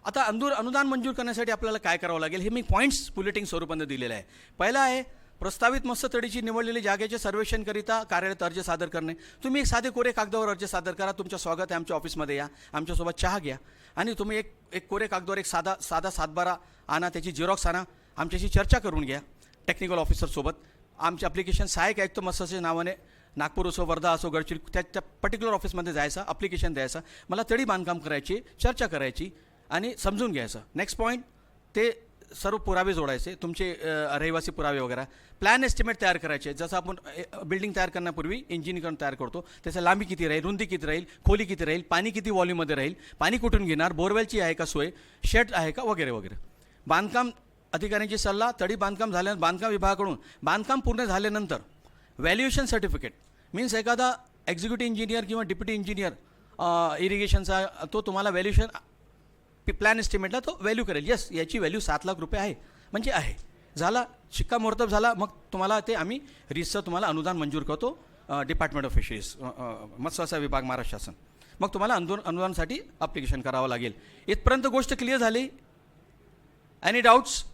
आता अनुदान मंजूर करण्यासाठी आपल्याला काय करावं लागेल हे मी पॉईंट्स बुलेटिन स्वरूपाने दिलेलं आहे. पहिला आहे प्रस्तावित मत्स्यतळीची निवडलेली जागेचे सर्वेक्षणकरिता कार्यरत अर्ज सादर करणे. तुम्ही एक साधे कोरे कागदावर अर्ज सादर करा. तुमचं स्वागत आहे, आमच्या ऑफिसमध्ये या, आमच्यासोबत चहा घ्या आणि तुम्ही एक कोरे कागदावर एक साधा 7/12 आणा, त्याची झेरॉक्स आणा, आमच्याशी चर्चा करून घ्या टेक्निकल ऑफिसरसोबत. आमचे ॲप्लिकेशन सहाय्यक आयुक्त मत्स्याच्या नावाने नागपूर असो, वर्धा असो, गडचिरोली त्या पर्टिक्युलर ऑफिसमध्ये जायचं, ॲप्लिकेशन द्यायचं, मला तळी बांधकाम करायची, चर्चा करायची आणि समजून घ्यायचं. नेक्स्ट पॉईंट, ते सर्व पुरावे जोडायचे, तुमचे रहिवासी पुरावे वगैरे. प्लॅन एस्टिमेट तयार करायचे, जसं आपण बिल्डिंग तयार करण्यापूर्वी इंजिनिअरिंग तयार करतो, त्याचं लांबी किती राहील, रुंदी किती राहील, खोली किती राहील, पाणी किती व्हॉल्यूममध्ये राहील, पाणी कुठून घेणार, बोरवेलची आहे का सोय, शेड आहे का वगैरे वगैरे. बांधकाम अधिकाऱ्यांची सल्ला, तळी बांधकाम झाल्यानंतर बांधकाम विभागाकडून बांधकाम पूर्ण झाल्यानंतर व्हॅल्युएशन सर्टिफिकेट मीन्स एखादा एक्झिक्युटिव्ह इंजिनियर किंवा डिप्युटी इंजिनियर इरिगेशनचा तो तुम्हाला व्हॅल्युएशन प्लॅन एस्टिमेटला तो व्हॅल्यू करेल. येस, याची व्हॅल्यू 7 लाख रुपये आहे म्हणजे आहे, झाला शिक्कामोर्तब झाला, मग तुम्हाला ते आम्ही रिसचं तुम्हाला अनुदान मंजूर करतो डिपार्टमेंट ऑफ फिशरीज, मत्स्य व्यवसाय विभाग, महाराष्ट्र शासन. मग तुम्हाला अनुदानासाठी ॲप्लिकेशन करावं लागेल. इथपर्यंत गोष्ट क्लिअर झाली? Any doubts?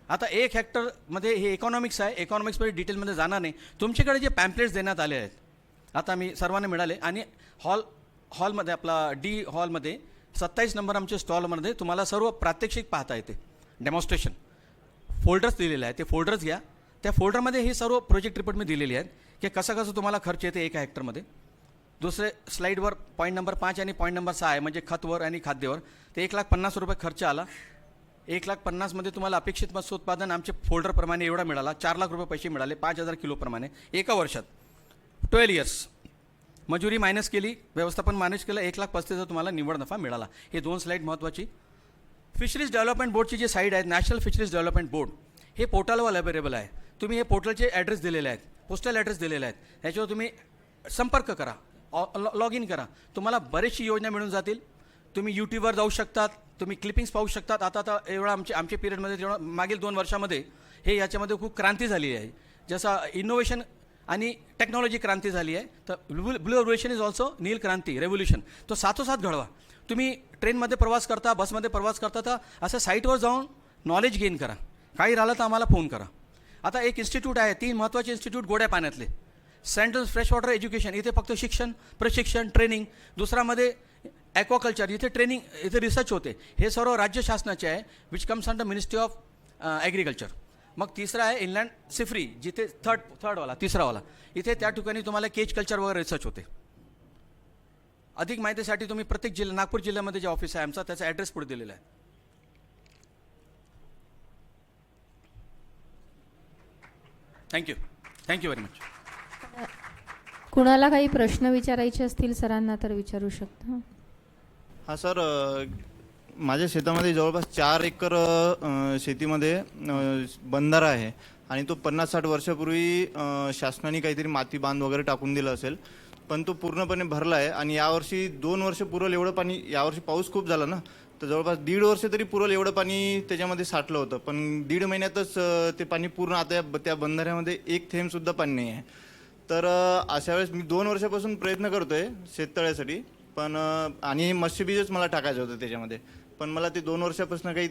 आता 1 हेक्टरमध्ये हे इकॉनॉमिक्स आहे, इकॉनॉमिक्समध्ये डिटेलमध्ये जाणार नाही. तुमच्याकडे जे पॅम्पलेट्स देण्यात आले आहेत आता मी सर्वांना मिळाले आणि हॉलमध्ये आपला D हॉलमध्ये 27 नंबर आमच्या स्टॉलमध्ये तुम्हाला सर्व प्रात्यक्षिक पाहता येते, डेमॉन्स्ट्रेशन फोल्डर्स दिलेले आहेत, ते फोल्डर्स घ्या. त्या फोल्डरमध्ये हे सर्व प्रोजेक्ट रिपोर्ट मी दिलेली आहेत की कसं तुम्हाला खर्च येते 1 हेक्टरमध्ये. दुसरे स्लाईडवर पॉईंट नंबर 5 आणि पॉईंट नंबर 6 आहे, म्हणजे खतवर आणि खाद्यवर ते 1,50,000 रुपये खर्च आला. 1,50,000 तुम्हाला अपेक्षित मत्स्य उत्पादन आमचे फोल्डरप्रमाणे एवढा मिळाला. 4 लाख रुपये पैसे मिळाले 5,000 किलोप्रमाणे एका वर्षात, 12 इयर्स. मजुरी मायनस केली, व्यवस्थापन मॅनेज केलं, 1,35,000 तुम्हाला निव्वळ नफा मिळाला. हे 2 स्लाईड महत्त्वाची. फिशरीज डेव्हलपमेंट बोर्डची जी साईड आहे, नॅशनल फिशरीज डेव्हलपमेंट बोर्ड, हे पोर्टलवर अवेलेबल आहे. तुम्ही हे पोर्टलचे ॲड्रेस दिलेले आहेत, पोस्टल ॲड्रेस दिलेले आहेत, ह्याच्यावर तुम्ही संपर्क करा, लॉग इन करा, तुम्हाला बरेचशी योजना मिळून जातील. तुम्ही यूट्यूबवर जाऊ शकतात, तुम्ही क्लिपिंग्स पाहू शकतात. आता एवढा आमच्या पिरियडमध्ये जेव्हा मागील 2 वर्षामध्ये हे याच्यामध्ये खूप क्रांती झाली आहे. जसं इनोव्हेशन आणि टेक्नॉलॉजी क्रांती झाली आहे, तर ब्लू रेव्होल्युशन इज ऑल्सो नील क्रांती रेव्होल्युशन. तो साथोसाथ घडवा. तुम्ही ट्रेनमध्ये प्रवास करता, बसमध्ये प्रवास करता, तर असं साईटवर जाऊन नॉलेज गेन करा. काही राहिलं तर आम्हाला फोन करा. आता एक इन्स्टिट्यूट आहे, 3 महत्त्वाचे इन्स्टिट्यूट गोड्या पाण्यातले, सेंट्रल फ्रेश वॉटर एज्युकेशन, इथे फक्त शिक्षण, प्रशिक्षण, ट्रेनिंग. दुसरामध्ये ॲक्वाकल्चर, इथे ट्रेनिंग, इथे रिसर्च होते. हे सर्व राज्य शासनाचे आहे, which comes under ministry of agriculture. मग तिसरा आहे इनलँड सिफरी, जिथे तिसरावाला इथे त्या ठिकाणी तुम्हाला केज कल्चर वगैरे रिसर्च होते. अधिक माहितीसाठी तुम्ही प्रत्येक नागपूर जिल्ह्यामध्ये जे ऑफिस आहे आमचा, त्याचा ॲड्रेस पुढे दिलेला आहे. Thank you very much. कुणाला काही प्रश्न विचारायचे असतील सरांना तर विचारू शकता. हा सर, माझ्या शेतामध्ये जवळपास 4 एकर शेतीमध्ये बंधारा आहे आणि तो 50-60 वर्षापूर्वी शासनाने काहीतरी माती बांध वगैरे टाकून दिला असेल, पण तो पूर्णपणे भरला आहे. आणि यावर्षी 2 वर्ष पुरेल एवढं पाणी, यावर्षी पाऊस खूप झाला ना, तर जवळपास 1.5 वर्ष तरी पुरेल एवढं पाणी त्याच्यामध्ये साठलं होतं, पण 1.5 महिन्यातच ते पाणी पूर्ण, आता त्या बंधाऱ्यामध्ये एक थेंबसुद्धा पाणी नाही आहे. तर अशा वेळेस मी 2 वर्षापासून प्रयत्न करतोय शेततळ्यासाठी, पण आणि मत्स्यबीजच मला टाकायचं होतं त्याच्यामध्ये, पण मला ते 2 वर्षापासून काही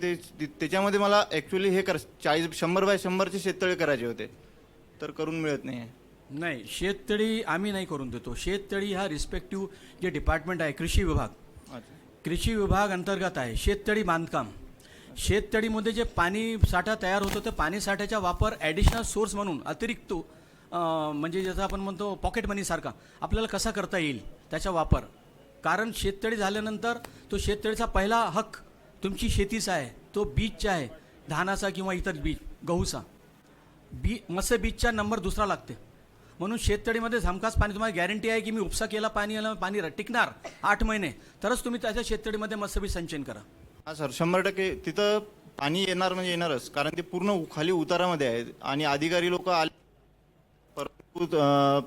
त्याच्यामध्ये मला ॲक्च्युली हे 100 बाय 100चे शेततळे करायचे होते, तर करून मिळत नाही आहे. नाही, शेततळी आम्ही नाही करून देतो. शेततळी हा रिस्पेक्टिव्ह जे डिपार्टमेंट आहे, कृषी विभाग, अच्छा. कृषी विभाग अंतर्गत आहे शेततळी बांधकाम. शेततळीमध्ये जे पाणी साठा तयार होतो ते पाणी साठ्याचा वापर ॲडिशनल सोर्स म्हणून अतिरिक्त म्हणजे जसं आपण म्हणतो पॉकेट मनीसारखा आपल्याला कसा करता येईल त्याचा वापर. कारण शेततळी झाल्यानंतर तो शेततळीचा पहिला हक्क तुमची शेतीचा आहे, तो बीजचा आहे, धानाचा किंवा इतर बीज, गहूचा मत्स्य बीजचा नंबर दुसरा लागते. म्हणून शेततळीमध्ये हमखास पाणी, तुम्हाला गॅरंटी आहे की मी उपसा केला पाणी टिकणार 8 महिने, तरच तुम्ही त्याच्या शेततळीमध्ये मत्स्यबीज संचयन करा. हा सर, 100% तिथं पाणी येणार म्हणजे येणारच, कारण ते पूर्ण खाली उतारामध्ये आहे आणि अधिकारी लोक आले,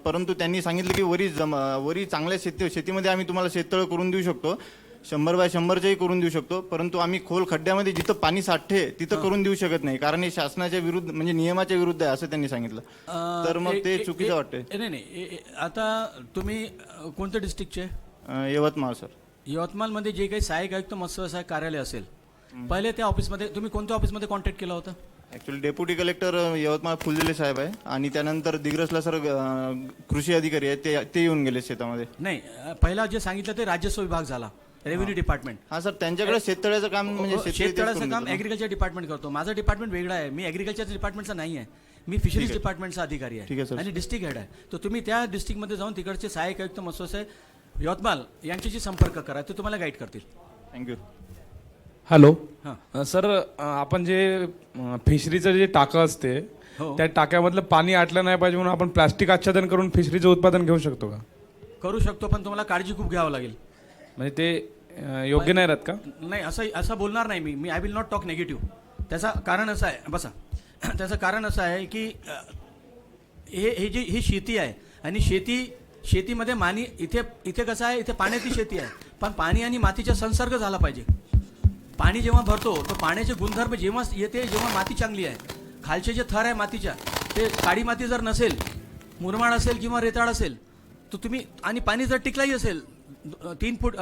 परंतु त्यांनी सांगितलं की वरी चांगल्या शेतीमध्ये आम्ही तुम्हाला शेततळं करून देऊ शकतो, 100 बाय 100चंही करून देऊ शकतो, परंतु आम्ही खोल खड्ड्यामध्ये जिथं पाणी साठे तिथं करून देऊ शकत नाही, कारण हे शासनाच्या विरुद्ध, म्हणजे नियमाच्या विरुद्ध आहे असं त्यांनी सांगितलं. तर मग ते चुकीचं वाटतंय. नाही, आता तुम्ही कोणत्या डिस्ट्रिक्टचे? यवतमाळ सर. यवतमाळमध्ये जे काही सहाय्यक आयुक्त मत्स्य व्यवसाय कार्यालय असेल, पहिले त्या ऑफिसमध्ये तुम्ही कोणत्या ऑफिसमध्ये कॉन्टॅक्ट केला होता? Actually deputy collector Yavatmal Phuljhile साहेब आहे, आणि त्यानंतर दिग्रसला सर कृषी अधिकारी आहे, ते येऊन गेले शेतामध्ये. नाही, पहिला जे सांगितलं ते राजस्व विभाग झाला, रेव्हेन्यू डिपार्टमेंट. हा सर, त्यांच्याकडे शेततळ्याचं काम म्हणजे शेततळ्याचं काम ॲग्रिकल्चर डिपार्टमेंट करतो. माझं डिपार्टमेंट वेगळं आहे, मी ॲग्रिकल्चर डिपार्टमेंटचा नाही आहे, मी फिशरीज डिपार्टमेंटचा अधिकारी आहे आणि डिस्ट्रिक्ट हेड आहे. तर तुम्ही त्या डिस्ट्रिक्टमध्ये जाऊन तिकडचे सहाय्यक आयुक्त मत्स्य व्यवसाय यवतमाळ यांच्याशी संपर्क करा, ते तुम्हाला गाईड करतील. थँक्यू. हॅलो. हां सर, आपण जे फिशरीचं जे टाकं असते, हो. त्या टाक्यामधलं पाणी आटलं नाही पाहिजे म्हणून आपण प्लास्टिक आच्छादन करून फिशरीचं उत्पादन घेऊ शकतो का? करू शकतो, पण तुम्हाला काळजी खूप घ्यावं लागेल. म्हणजे ते योग्य नाही राहत का? नाही, असं बोलणार नाही मी I will not talk negative. त्याचं कारण असं आहे, बसा, त्याचं कारण असं आहे की ही शेती आहे आणि शेतीमध्ये इथे कसं आहे, इथे पाण्याची शेती आहे, पण पाणी आणि मातीचा संसर्ग झाला पाहिजे. पाणी जेव्हा भरतो तो पाण्याचे गुणधर्म जेव्हा येते, जेव्हा माती चांगली आहे, खालचे जे थर आहे मातीच्या, ते काळी माती जर नसेल, मुरमाड असेल किंवा रेताळ असेल, तर तुम्ही, आणि पाणी जर टिकलाही असेल 3 फूट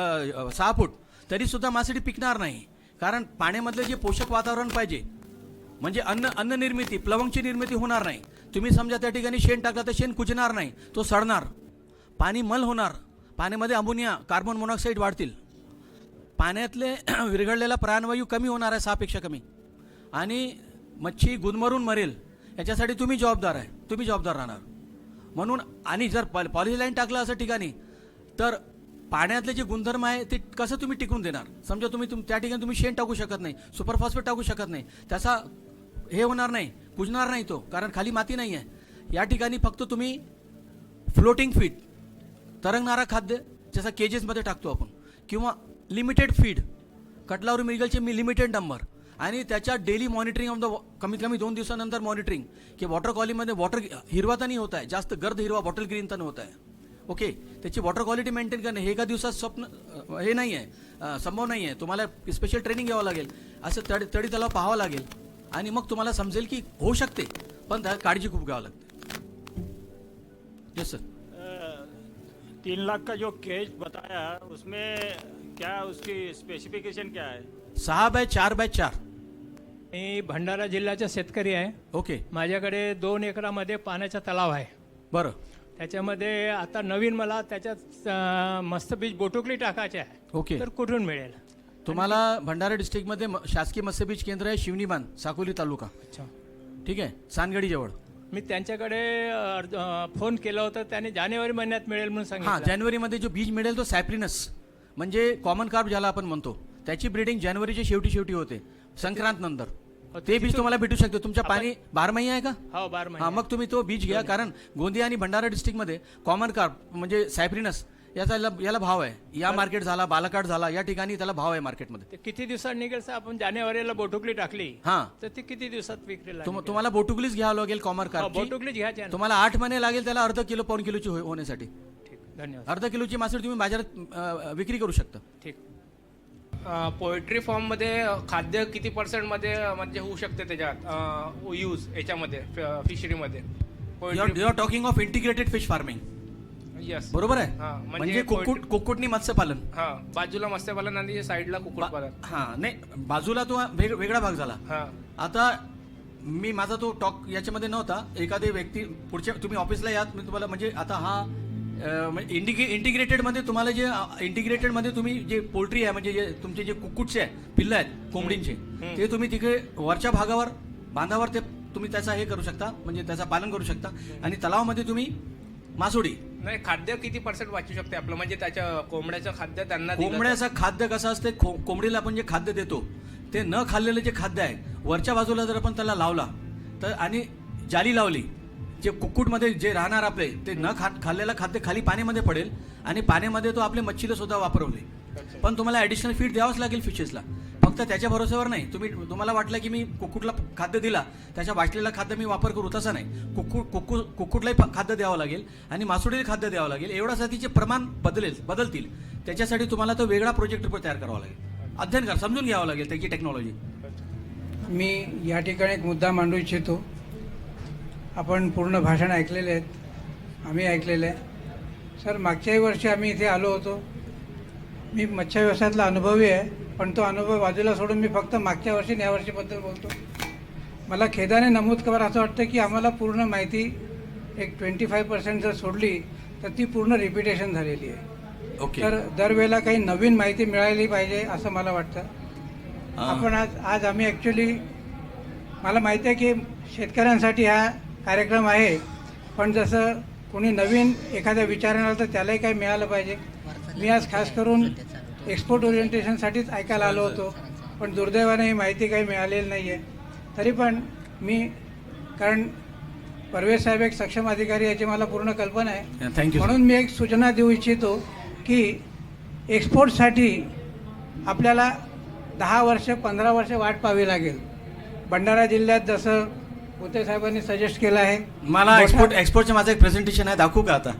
6 फूट, तरीसुद्धा मासळी पिकणार नाही. कारण पाण्यामधलं जे पोषक वातावरण पाहिजे, म्हणजे अन्न निर्मिती, प्लवंगची निर्मिती होणार नाही. तुम्ही समजा त्या ठिकाणी शेण टाकलं तर शेण कुजणार नाही, तो सडणार, पाणी मल होणार, पाण्यामध्ये अमोनिया, कार्बन मोनॉक्साईड वाढतील, पाण्यातले विरघळलेला प्राणवायू कमी होणार आहे, 6पेक्षा कमी, आणि मच्छी गुदमरून मरेल. याच्यासाठी तुम्ही जबाबदार राहणार. म्हणून, आणि जर पॉलिलाईन टाकलं असं ठिकाणी, तर पाण्यातले जे गुणधर्म आहे ते कसं तुम्ही टिकून देणार? समजा तुम्ही त्या ठिकाणी तुम्ही शेण टाकू शकत नाही, सुपरफॉस्फेट टाकू शकत नाही, त्याचा हे होणार नाही, कुजणार नाही तो, कारण खाली माती नाही आहे. या ठिकाणी फक्त तुम्ही फ्लोटिंग फीड, तरंगणारा खाद्य, जसं केजेसमध्ये टाकतो आपण, किंवा लिमिटेड फीड, कटलावरी मिरगलचे लिमिटेड नंबर, आणि त्याच्या डेली मॉनिटरिंग ऑफ द, कमीत कमी 2 दिवसानंतर मॉनिटरिंग, की वॉटर क्वालिटीमध्ये वॉटर हिरवा तर नाही होत आहे, जास्त गर्द हिरवा बॉटल ग्रीन तर होत आहे. ओके, त्याची वॉटर क्वालिटी मेंटेन करणे हे एका दिवसात हे नाही आहे, संभव नाही आहे. तुम्हाला स्पेशल ट्रेनिंग घ्यावं लागेल, असं तळी तलाव पाहावं लागेल, आणि मग तुम्हाला समजेल की होऊ शकते, पण त्या काळजी खूप घ्यावं लागते. Yes sir. 3 लाख का जो केज बताया, उसमें क्या उसकी स्पेसिफिकेशन क्या है? 6 बाय 4 बाय 4. मी भंडारा जिल्ह्याचा शेतकरी आहे. ओके, माझ्याकडे 2 एकरामध्ये पाण्याचा तलाव आहे. बरं. त्याच्यामध्ये आता नवीन मला त्याच्यात मस्त बीज बोटुकली टाकायचे आहे. ओके, तर कुठून मिळेल? तुम्हाला भंडारा डिस्ट्रिक्टमध्ये शासकीय मत्स्यबीज केंद्र आहे, शिवनी बांध, साकोली तालुका. अच्छा, ठीक आहे, सानगडी जवळ. मी त्यांच्याकडे फोन केला होता, त्याने जानेवारी महिन्यात मिळेल म्हणून हां, सांगितलं. जानेवारीमध्ये जो बीज मिळेल तो सॅप्रिनस, म्हणजे कॉमन कार्प ज्याला आपण म्हणतो, त्याची ब्रीडिंग जानेवारीच्या शेवटी होते, संक्रांत नंतर. ते बीज तुम्हाला भेटू शकते. तुमच्या पाणी बारमाही आहे का? हो 12 हा, महिने मग तुम्ही तो बीज घ्या. कारण गोंदिया आणि भंडारा डिस्ट्रिक्टमध्ये कॉमन कार्प म्हणजे सायप्रिनस याला भाव आहे. या मार्केट झाला, बालाकाट झाला, या ठिकाणी त्याला भाव आहे मार्केटमध्ये. ते किती दिवसात निघेल सर? आपण जानेवारीला बोटुकली टाकली हां, तर ती किती दिवसात विक्रीला तुम्हाला बोटुकलीच घ्यावं लागेल कॉमन कार्प. बोटुकलीच घ्यायची आहे ना? तुम्हाला 8 महिने लागेल त्याला अर्धा किलो पाऊण किलोची होण्यासाठी. ठीक, धन्यवाद. अर्धा किलोची मासळी तुम्ही बाजारात विक्री करू शकता. ठीक. पोएट्री फॉर्ममध्ये खाद्य किती पर्सेंटमध्ये म्हणजे होऊ शकते त्याच्यात यूज याच्यामध्ये फिशरीमध्ये? You are talking of integrated fish farming. Yes, बरोबर आहे. हां, म्हणजे कुक्कुटनी मत्स्यपालन. हां, बाजूला मत्स्यपालन आणि साईडला कुक्कुटपालन. हा, नाही, बाजूला तो वेगळा भाग झाला. हां, आता माझा तो टॉक याच्यामध्ये नव्हता. एखादी व्यक्ती पुढच्या तुम्ही ऑफिसला यात मी तुम्हाला म्हणजे आता हा इंटिग्रेटेडमध्ये तुम्हाला जे इंटिग्रेटेडमध्ये तुम्ही जे पोल्ट्री आहे म्हणजे जे तुमचे जे कुक्कुटचे आहे पिल्लं आहेत कोंबडींचे, ते तुम्ही तिकडे वरच्या भागावर बांधावर ते तुम्ही त्याचा हे करू शकता, म्हणजे त्याचं पालन करू शकता. आणि तलावामध्ये तुम्ही मासोडी. नाही, खाद्य किती पर्सेंट वाचू शकते आपलं म्हणजे त्याच्या कोंबड्याचं खाद्य त्यांना दिलं तर? कोंबड्याचं खाद्य कसं असते, कोंबडीला आपण जे खाद्य देतो ते न खाल्लेलं जे खाद्य आहे वरच्या बाजूला जर आपण त्याला लावला तर आणि जाली लावली, जे कुक्कुटमध्ये जे राहणार आपले ते न खाल्लेलं खाद्य खाली पाण्यामध्ये पडेल आणि पाण्यामध्ये तो आपले मच्छीला सुद्धा वापरवले. पण तुम्हाला ॲडिशनल फीड द्यावंच लागेल फिशेसला. फक्त त्याच्या भरोश्यावर नाही. तुम्हाला वाटलं की मी कुक्कुटला खाद्य दिला त्याच्या वाचलेलं खाद्य मी वापर करू, तसं नाही. कुक्कुटलाही खाद्य द्यावं लागेल आणि मासोडीला खाद्य द्यावं लागेल. एवढ्यासाठीचे प्रमाण बदलतील. त्याच्यासाठी तुम्हाला तो वेगळा प्रोजेक्ट रिपोर्ट तयार करावा लागेल, अध्ययन करा, समजून घ्यावं लागेल त्याची टेक्नॉलॉजी. मी या ठिकाणी एक मुद्दा मांडू इच्छितो. आपण पूर्ण भाषण ऐकलेले आहेत, आम्ही ऐकलेलं आहे. सर, मागच्याही वर्षी आम्ही इथे आलो होतो. मी मत्स्य व्यवसायातला अनुभवी आहे, पण तो अनुभव बाजूला सोडून मी फक्त मागच्या वर्षी आणि यावर्षीबद्दल बोलतो. मला खेदाने नमूद करा असं वाटतं की आम्हाला पूर्ण माहिती एक 25% जर सोडली तर ती पूर्ण रिपिटेशन झालेली आहे. ओके. तर दरवेळेला काही नवीन माहिती मिळाली पाहिजे असं मला वाटतं. आपण आज आम्ही ॲक्च्युली, मला माहिती आहे की शेतकऱ्यांसाठी हा कार्यक्रम आहे, पण जसं कोणी नवीन एखाद्या विचारानं आलं तर त्यालाही काही मिळालं पाहिजे. मी आज खास करून एक्सपोर्ट ओरिएंटेशनसाठीच ऐकायला आलो होतो, पण दुर्दैवाने ही माहिती काही मिळालेली नाही आहे. तरी पण मी, कारण परवेज साहेब एक सक्षम अधिकारी याची मला पूर्ण कल्पना आहे, थँक्यू. म्हणून मी एक सूचना देऊ इच्छितो की एक्सपोर्टसाठी आपल्याला 10 वर्ष 15 वर्ष वाट पाहावी लागेल. भंडारा जिल्ह्यात जसं उते साहेबांनी सजेस्ट केलं आहे, मला एक्सपोर्टचं माझं एक प्रेझेंटेशन आहे, दाखवू का आता?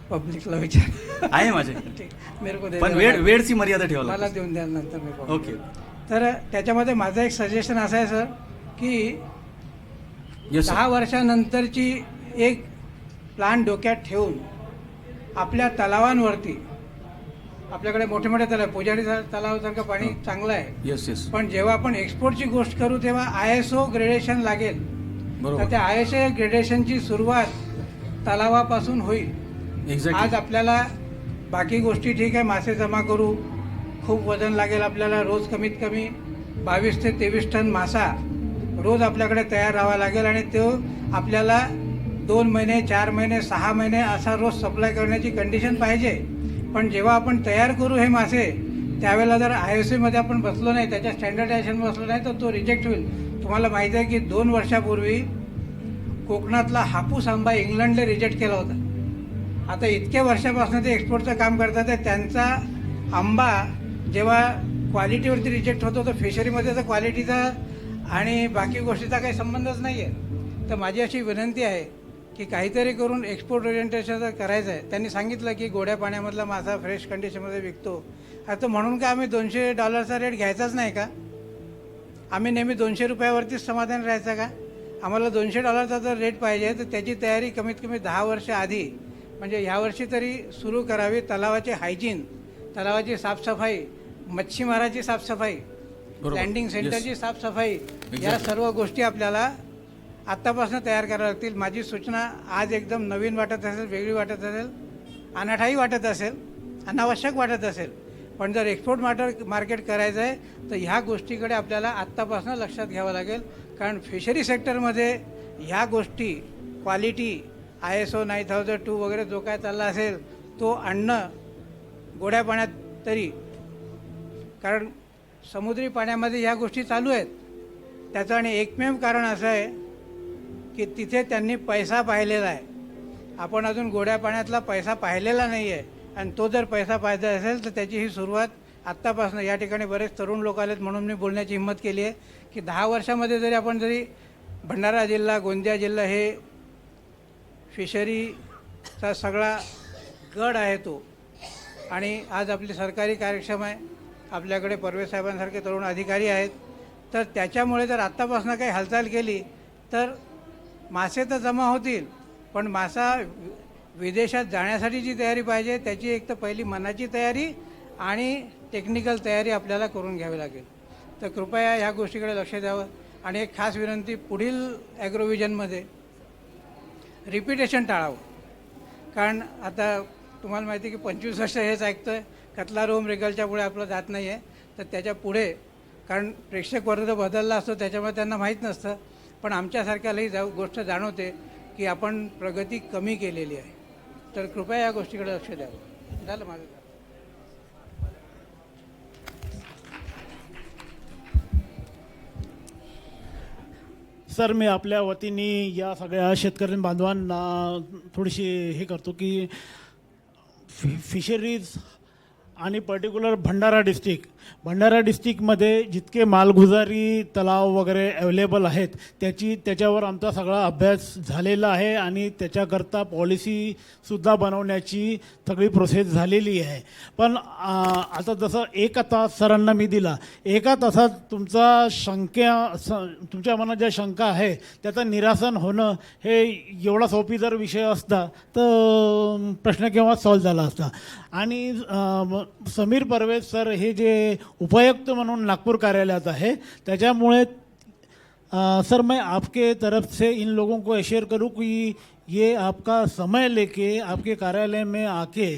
पब्लिकला विचार आहे माझे, मेरे को पण वेळची मर्यादा ठेवा मला देऊन द्याल नंतर मी बघतो. ओके. तर त्याच्यामध्ये माझं एक सजेशन असं आहे सर की Yes, sir. 10 वर्षानंतरची एक प्लॅन डोक्यात ठेवून आपल्या तलावांवरती, आपल्याकडे मोठे मोठे तलाव, पुजारी तलावासारखं पाणी चांगलं आहे, येस येस, पण जेव्हा आपण एक्सपोर्टची गोष्ट करू तेव्हा ISO ग्रेडेशन लागेल. बरोबर. तर त्या ISO ग्रेडेशनची सुरुवात तलावापासून होईल. आज एक्झॅक्टली. आपल्याला बाकी गोष्टी ठीक आहे, मासे जमा करू, खूप वजन लागेल आपल्याला, रोज कमीत कमी 22 ते 23 टन मासा रोज आपल्याकडे तयार राहावा लागेल आणि तो आपल्याला 2 महिने 4 महिने 6 महिने असा रोज सप्लाय करण्याची कंडिशन पाहिजे. पण जेव्हा आपण तयार करू हे मासे त्यावेळेला जर ISOमध्ये आपण बसलो नाही, त्याच्या स्टँडर्डायझेशन बसलो नाही तर तो रिजेक्ट होईल. तुम्हाला माहिती आहे की 2 वर्षापूर्वी कोकणातला हापूस आंबा इंग्लंडला रिजेक्ट केला होता. आता इतक्या वर्षापासून ते एक्सपोर्टचं काम करतात आहे. त्यांचा आंबा जेव्हा क्वालिटीवरती रिजेक्ट होतो तर फिशरीमध्ये तर क्वालिटीचा आणि बाकी गोष्टीचा काही संबंधच नाही आहे. तर माझी अशी विनंती आहे की काहीतरी करून एक्सपोर्ट ओरिएंटेशन करायचं आहे. त्यांनी सांगितलं की गोड्या पाण्यामधला मासा फ्रेश कंडिशनमध्ये विकतो. आता म्हणून का आम्ही $200 रेट घ्यायचाच नाही का? आम्ही नेहमी $200 समाधान राहायचं का? आम्हाला $200 जर रेट पाहिजे तर त्याची तयारी कमीत कमी 10 वर्ष आधी, म्हणजे ह्यावर्षी तरी सुरू करावी. तलावाची हायजीन, तलावाची साफसफाई, मच्छीमाराची साफसफाई, लँडिंग सेंटरची साफसफाई, या सर्व गोष्टी आपल्याला आत्तापासून तयार कराव्या लागतील. माझी सूचना आज एकदम नवीन वाटत असेल, वेगळी वाटत असेल, अनाठाही वाटत असेल, अनावश्यक वाटत असेल, पण जर एक्सपोर्ट मार्केट करायचं आहे तर ह्या गोष्टीकडे आपल्याला आत्तापासून लक्षात घ्यावं लागेल. कारण फिशरी सेक्टरमध्ये ह्या गोष्टी, क्वालिटी, ISO 9002 वगैरे जो काय चालला असेल तो आणणं गोड्या पाण्यात तरी, कारण समुद्री पाण्यामध्ये ह्या गोष्टी चालू आहेत. त्याचं आणि एकमेव कारण असं आहे की तिथे त्यांनी पैसा पाहिलेला आहे. आपण अजून गोड्या पाण्यातला पैसा पाहिलेला नाही आहे, आणि तो जर पैसा पाहायचा असेल तर त्याची ही सुरुवात आत्तापासून. या ठिकाणी बरेच तरुण लोक आलेत म्हणून मी बोलण्याची हिंमत केली आहे की 10 वर्षामध्ये जरी आपण भंडारा जिल्हा, गोंदिया जिल्हा हे फिशरीचा सगळा गड आहे तो, आणि आज आपली सरकारी कार्यक्षम आहे, आपल्याकडे परवेज साहेबांसारखे तरुण अधिकारी आहेत, तर त्याच्यामुळे जर आत्तापासून काही हालचाल केली तर मासे तर जमा होतील, पण मासा विदेशात जाण्यासाठी जी तयारी पाहिजे त्याची एक तर पहिली मनाची तयारी आणि टेक्निकल तयारी आपल्याला करून घ्यावी लागेल. तर कृपया ह्या गोष्टीकडे लक्ष द्यावं. आणि एक खास विनंती, पुढील ॲग्रोव्हिजनमध्ये रिपिटेशन टाळावं. कारण आता तुम्हाला माहिती आहे की 25 वर्ष हेच ऐकतो आहे, कतला रोम रेगलच्या पुढे आपलं जात नाही आहे. तर त्याच्या पुढे, कारण प्रेक्षक वर्ग बदलला असतो त्याच्यामुळे त्यांना माहीत नसतं, पण आमच्यासारख्यालाही गोष्ट जाणवते की आपण प्रगती कमी केलेली आहे. तर कृपया या गोष्टीकडे लक्ष द्यावं. झालं माझं. सर, मी आपल्या वतीने या सगळ्या शेतकरी बांधवांना थोडीशी हे करतो की फिशरीज आणि पर्टिक्युलर भंडारा डिस्ट्रिक्टमध्ये जितके मालगुजारी तलाव वगैरे अवेलेबल आहेत त्याच्यावर आमचा सगळा अभ्यास झालेला आहे आणि त्याच्याकरता पॉलिसीसुद्धा बनवण्याची सगळी प्रोसेस झालेली आहे. पण आता जसं 1 तास सरांना मी दिला, 1 तासात तुमच्या मनात ज्या शंका आहे त्याचं निरासन होणं हे एवढा सोपी जर विषय असता तर प्रश्न केव्हा सॉल्व्ह झाला असता. आणि समीर परवेज सर हे जे उपायुक्त म्हणून नागपूर कार्यालयात आहे त्याच्यामुळे सर मैं आपके तरफ से इन लोगों को एश्योर करूं कि ये आपका समय लेके आपके कार्यालय में आके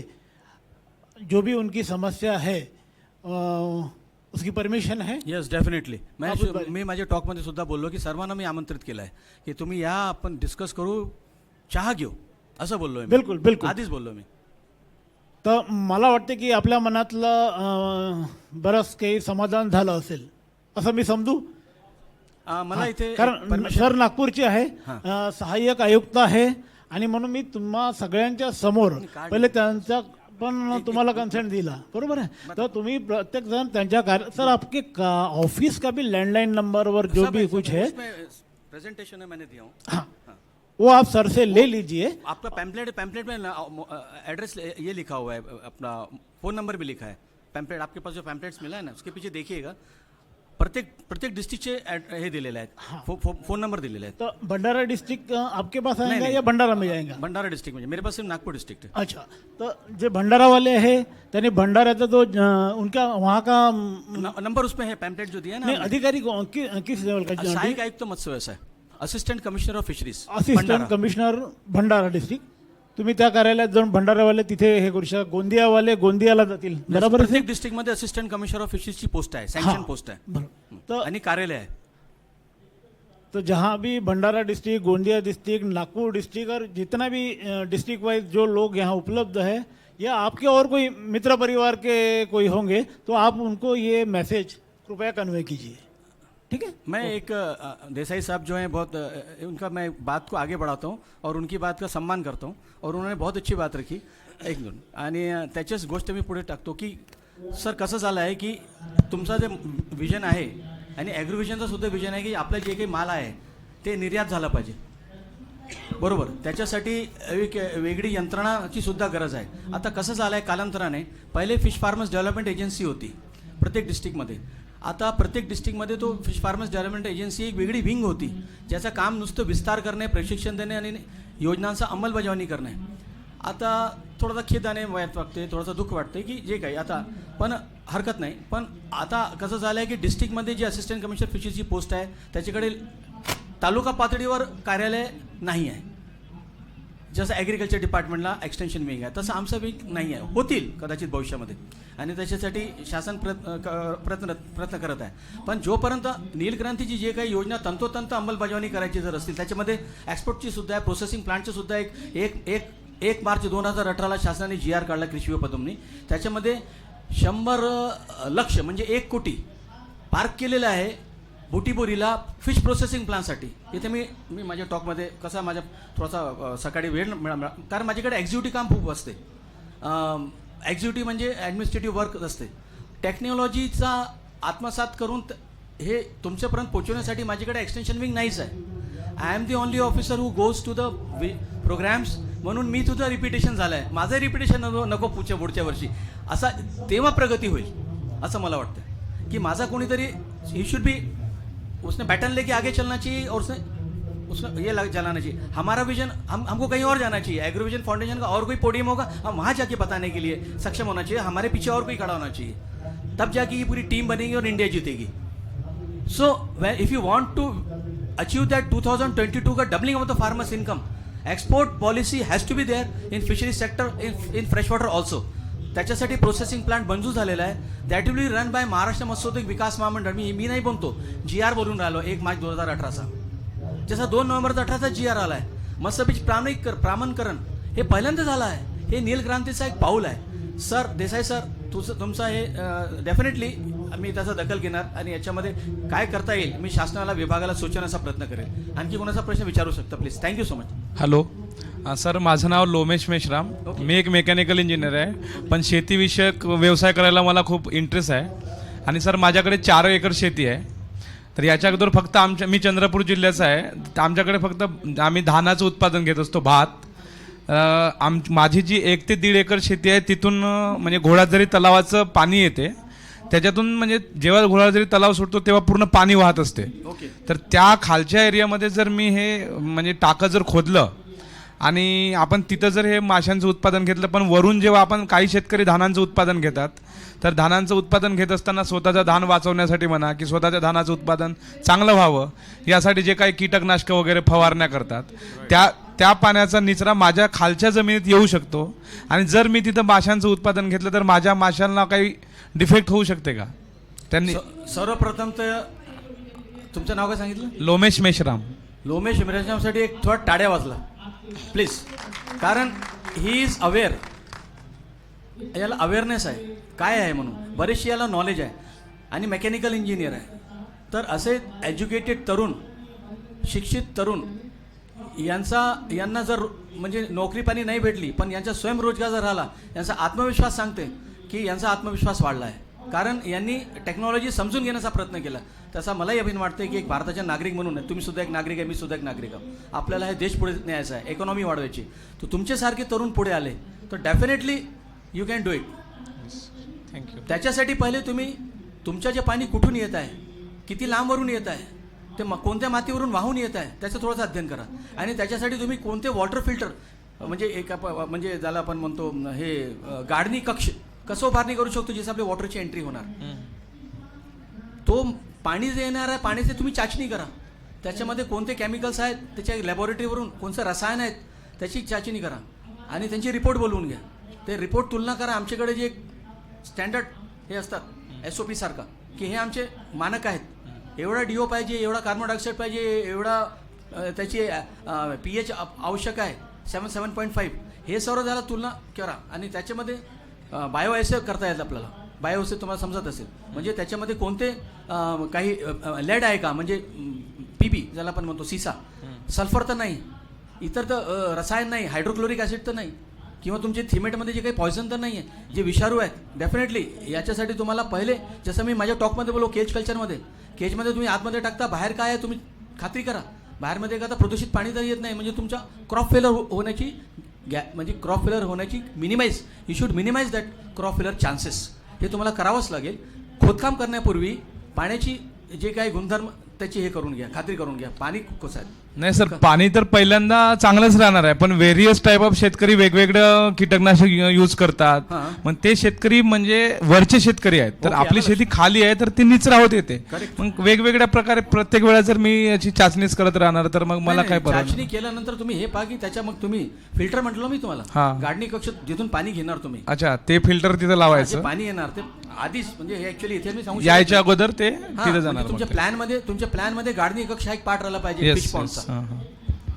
जो भी उनकी समस्या है उसकी परमिशन है. Yes, definitely. मी माझ्या टॉकमध्ये सुद्धा बोललो की सर्वांना मी आमंत्रित केलं आहे की तुम्ही या, आपण डिस्कस करू, चहा घेऊ, असं बोललो आहे. बिलकुल बिलकुल आधीच बोललो मी. तर मला वाटते की आपल्या मनातलं बरंच काही समाधान झालं असेल असं मी समजू. मला इथे कारण सर नागपूरचे आहे, सहाय्यक आयुक्त आहे, आणि म्हणून मी तुम्हा सगळ्यांच्या समोर पहिले त्यांचा पण तुम्हाला कन्सेंट दिला, बरोबर आहे. तर तुम्ही प्रत्येक जण त्यांच्या सर आपके ऑफिस का भी लैंडलाइन नंबर और जो भी कुछ है प्रेजेंटेशन है मैंने दिया हूँ. हाँ, वो आप सर से ले लीजिए. आपका पैम्पलेट में एड्रेस ये लिखा हुआ है, अपना फ़ोन नंबर भी लिखा है. पैम्पलेट आपके पास जो पैम्पलेट्स मिला है ना उसके पीछे देखिएगा, प्रत्येक डिस्ट्रिक्टचे हे दिलेले आहेत, फोन नंबर दिलेले आहेत. तो भंडारा डिस्ट्रिक्ट आपके पास आएगा या भंडारा में जाएगा? भंडारा डिस्ट्रिक्ट म्हणजे मेरे पास सिर्फ नागपुर डिस्ट्रिक्ट है. अच्छा, तो जे भंडारा वाले हैं त्याने भंडाऱ्याचा तो उनका वहाँ का नंबर उसमें है, पैम्पलेट जो दिया है नहीं, ना. अधिकारी किस लेवल का? सहायक आयुक्त मत्स्य व्यवसाय, assistant commissioner of fisheries, assistant commissioner Bhandara district. तुम्ही त्या कार्यालयात जाऊन भंडारावाले तिथे हे करू शकता, गोंदियावाले गोंदियाला जातील, बरोबर. प्रत्येक डिस्ट्रिक्टमध्ये असिस्टंट कमिशनर ऑफ फिशरीजची पोस्ट आहे, सँक्शन पोस्ट आहे, तो आणि कार्यालय आहे. तो जहाँ भी Bhandara district, Gondia district, Nagpur district और जितना भी डिस्ट्रिक्ट वाइज जो लोग यहाँ उपलब्ध है, या आपके और कोई मित्र परिवार के कोई होंगे तो आप उनको ये मैसेज कृपया कन्वे कीजिए. ठीक है. मैं एक देसाई साहब जो हैं, बहुत उनका मैं बात को आगे बढ़ाता हूँ और उनकी बात का सम्मान करता हूँ, और उन्होंने बहुत अच्छी बात रखी. एक दोन आणि त्याच्याच गोष्ट मी पुढे टाकतो की सर कसं झालं आहे की तुमचा जे विजन आहे आणि ॲग्रोव्हिजनचं सुद्धा विजन आहे की आपलं जे काही माल आहे ते निर्यात झालं पाहिजे, बरोबर. त्याच्यासाठी एक वेगळी यंत्रणाची सुद्धा गरज आहे. आता कसं झालं आहे, कालांतराने पहिले फिश फार्मर्स डेव्हलपमेंट एजन्सी होती प्रत्येक डिस्ट्रिक्टमध्ये. आता प्रत्येक डिस्ट्रिक्टमध्ये तो फिश फार्मर्स डेव्हलपमेंट एजन्सी एक वेगळी विंग होती ज्याचं काम नुसतं विस्तार करणे, प्रशिक्षण देणे आणि योजनांचा अंमलबजावणी करणे. आता थोडासा खेदाने वाटते, थोडंसं दुःख वाटते की जे काही आता, पण हरकत नाही. पण आता कसं झालं आहे की डिस्ट्रिक्टमध्ये जे असिस्टंट कमिशनर फिशरीची पोस्ट आहे त्याच्याकडे तालुका पातळीवर कार्यालय नाही आहे. जसं ॲग्रिकल्चर डिपार्टमेंटला एक्सटेन्शन विंग आहे तसं आमचं विंग नाही आहे. होतील कदाचित भविष्यामध्ये, आणि त्याच्यासाठी शासन प्रयत्न करत आहे. पण जोपर्यंत नीलक्रांतीची जे काही योजना तंतोतंत अंमलबजावणी करायची जर असतील, त्याच्यामध्ये एक्सपोर्टची सुद्धा आहे, प्रोसेसिंग प्लांटचं सुद्धा एक मार्च 2018ला शासनाने GR काढला कृषी उपक्रमनी. त्याच्यामध्ये 100 लक्ष म्हणजे 1 कोटी पार्क केलेलं आहे बुटीबोरीला फिश प्रोसेसिंग प्लांटसाठी. इथे मी माझ्या टॉकमध्ये कसा माझ्या थोडासा सकाळी वेळ मिळाला कारण माझ्याकडे एक्झिक्युटिव्ह काम खूप असते. एक्झिक्युटिव्ह म्हणजे ॲडमिनिस्ट्रेटिव्ह वर्क असते. टेक्नॉलॉजीचा आत्मसात करून हे तुमच्यापर्यंत पोहोचवण्यासाठी माझ्याकडे एक्सटेन्शन विंग नाहीच आहे. I am the only officer who goes to the programmes. म्हणून मी तुझं रिपिटेशन झालं आहे. माझं रिपिटेशन नको पुढच्या वर्षी. असा तेव्हा प्रगती होईल असं मला वाटतं की माझा कोणीतरी ही शुड बी उसने बैटन लेके आगे चलना चाहिए और उसने ये जलाना चाहिए. हमारा विजन हमको कहीं और जाना चाहिए. एग्रोविजन फाउंडेशन का और कोई पोडियम होगा, हम वहाँ जाके बताने के लिए सक्षम होना चाहिए. हमारे पीछे और कोई खड़ा होना चाहिए, तब जाके ये पूरी टीम बनेगी और इंडिया जीतेगी. So if you want to achieve that 2022 का doubling of the farmers income, export policy has to be there in fisheries sector, in fresh water also. त्याच्यासाठी प्रोसेसिंग प्लांट मंजूर झालेला आहे. That will be run by Maharashtra Matsyodyog Vikas महामंडळ. मी नाही बोलतो, GR बोलून राहिलो 1 मार्च 2018चा. जसा 2 नोव्हेंबर 2018चा GR आला आहे. मत्स्यबीज प्रामाणीकरण हे पहिल्यांदा झालं आहे. हे नीलक्रांतीचा एक पाऊल आहे. सर देसाई सर, तुमचा हे डेफिनेटली मी त्याचा दखल घेणार आणि याच्यामध्ये काय करता येईल मी शासनाला विभागाला सुचवण्याचा प्रयत्न करेल. आणखी कोणाचा प्रश्न विचारू शकता please. Thank you so much. Hello sir, माझं नाव लोमेश मेश्राम. मी एक मेकॅनिकल इंजिनियर आहे, पण शेतीविषयक व्यवसाय करायला मला खूप इंटरेस्ट आहे. आणि सर माझ्याकडे 4 एकर शेती आहे. तर याच्या अगोदर फक्त मी चंद्रपूर जिल्ह्याचा आहे. आमच्याकडे फक्त आम्ही धानाचं उत्पादन घेत असतो, भात. माझी जी 1 ते 1.5 एकर शेती आहे तिथून म्हणजे घोडाझरी तलावाचं पाणी येते. त्याच्यातून म्हणजे जेव्हा घोडाझरी तलाव सुटतो तेव्हा पूर्ण पाणी वाहत असते. तर त्या खालच्या एरियामध्ये जर मी हे म्हणजे टाकं जर खोदलं आणि आपण तिथं जर हे माशांचं उत्पादन घेतलं, पण वरून जेव्हा आपण काही शेतकरी धानांचं उत्पादन घेतात, तर धानांचं उत्पादन घेत असताना स्वतःचं धान वाचवण्यासाठी म्हणा की स्वतःच्या धानाचं उत्पादन चांगलं व्हावं यासाठी जे काही कीटकनाशकं वगैरे फवारण्या करतात, त्या पाण्याचा निचरा माझ्या खालच्या जमिनीत येऊ शकतो. आणि जर मी तिथं माशांचं उत्पादन घेतलं तर माझ्या माशांना काही डिफेक्ट होऊ शकते का? त्यांनी सर्वप्रथम तर तुमचं नाव काय सांगितलं? लोमेश मेश्राम. लोमेश मेश्रामसाठी एक थोडा टाळ्या वाजला प्लीज. कारण ही इज अवेअर, याला अवेअरनेस आहे काय आहे म्हणून. बरेचशी याला नॉलेज आहे आणि मेकॅनिकल इंजिनियर आहे. तर असे एज्युकेटेड तरुण, शिक्षित तरुण यांना जर म्हणजे नोकरी पाणी नाही भेटली, पण यांचा स्वयंरोजगार जर राहिला, यांचा आत्मविश्वास सांगते की यांचा आत्मविश्वास वाढला आहे. कारण यांनी टेक्नॉलॉजी समजून घेण्याचा प्रयत्न केला. त्याचा मलाही अभिमान वाटते की एक भारताचे नागरिक म्हणून, तुम्ही सुद्धा एक नागरिक आहे, मी सुद्धा एक नागरिक आहे, आपल्याला हे देश पुढे न्यायचा आहे, इकॉनॉमी वाढवायची. तर तुमच्यासारखे तरुण पुढे आले तर definitely you can do it. Thank you. त्याच्यासाठी पहिले तुम्ही तुमचं जे पाणी कुठून येत आहे, किती लांबवरून येत आहे, ते कोणत्या मातीवरून वाहून येत आहे त्याचं थोडंसं अध्ययन करा. आणि त्याच्यासाठी तुम्ही कोणते वॉटर फिल्टर म्हणजे म्हणजे ज्याला आपण म्हणतो हे गाडणी कक्ष कसं उभारणी करू शकतो जिथे आपली वॉटरची एंट्री होणार, तो पाणी जे येणार आहे पाण्याची तुम्ही चाचणी करा. त्याच्यामध्ये कोणते केमिकल्स आहेत, त्याच्या लॅबोरेटरीवरून कोणतं रसायन आहेत त्याची चाचणी करा आणि त्यांची रिपोर्ट बोलवून घ्या. ते रिपोर्ट तुलना करा. आमच्याकडे जे स्टँडर्ड हे असतात SOP सारखा की हे आमचे मानक आहेत, एवढा DO पाहिजे, एवढा कार्बन डायऑक्साईड पाहिजे, एवढा त्याची pH आवश्यक आहे 7.5, हे सर्व त्याला तुलना करा. आणि त्याच्यामध्ये बायोएसे करता येतं आपल्याला. बायोएसे तुम्हाला समजत असेल म्हणजे त्याच्यामध्ये कोणते काही लेड आहे का, म्हणजे PP ज्याला आपण म्हणतो सीसा, सल्फर तर नाही, इतर तर रसायन नाही, हायड्रोक्लोरिक ॲसिड तर नाही, किंवा तुमचे थिमेटमध्ये जे काही पॉयझन तर नाही आहे, जे विषारू आहेत. डेफिनेटली याच्यासाठी तुम्हाला पहिले जसं मी माझ्या टॉकमध्ये बोललो केज कल्चरमध्ये, केजमध्ये तुम्ही आतमध्ये टाकता, बाहेर काय आहे तुम्ही खात्री करा. बाहेरमध्ये एखादा प्रदूषित पाणी तर येत नाही, म्हणजे तुमच्या क्रॉप फेलर होण्याची म्हणजे क्रॉप फेलर होण्याची minimise, you should minimise that crop failure chances. हे तुम्हाला करावंच लागेल. खोदकाम करण्यापूर्वी पाण्याची जे काही गुणधर्म त्याची हे करून घ्या, खात्री करून घ्या पाणी कसं आहे. नाही सर, पाणी तर पहिल्यांदा चांगलंच राहणार आहे, पण व्हेरियस टाईप ऑफ शेतकरी वेगवेगळं कीटकनाशक यूज करतात. मग ते शेतकरी म्हणजे वरचे शेतकरी आहेत, तर आपली शेती खाली आहे तर ती निचरा होत येते. मग वेगवेगळ्या प्रकारे प्रत्येक वेळा जर मी याची चाचणीच करत राहणार तर मग मला काय परवडणार? चाचणी केल्यानंतर तुम्ही हे पहा की त्याच्या मग तुम्ही फिल्टर म्हटलं मी तुम्हाला, गाडणी कक्ष जिथून पाणी घेणार तुम्ही. अच्छा, ते फिल्टर तिथं लावायचं, पाणी येणार ते आधीच म्हणजे हे ऍक्च्युअली इथे मी सांगू यायच्या अगोदर ते तिथं जाणार. तुमच्या प्लॅनमध्ये गाडणी कक्ष हा एक पार्ट राहिला पाहिजे फिश पॉन्डचा.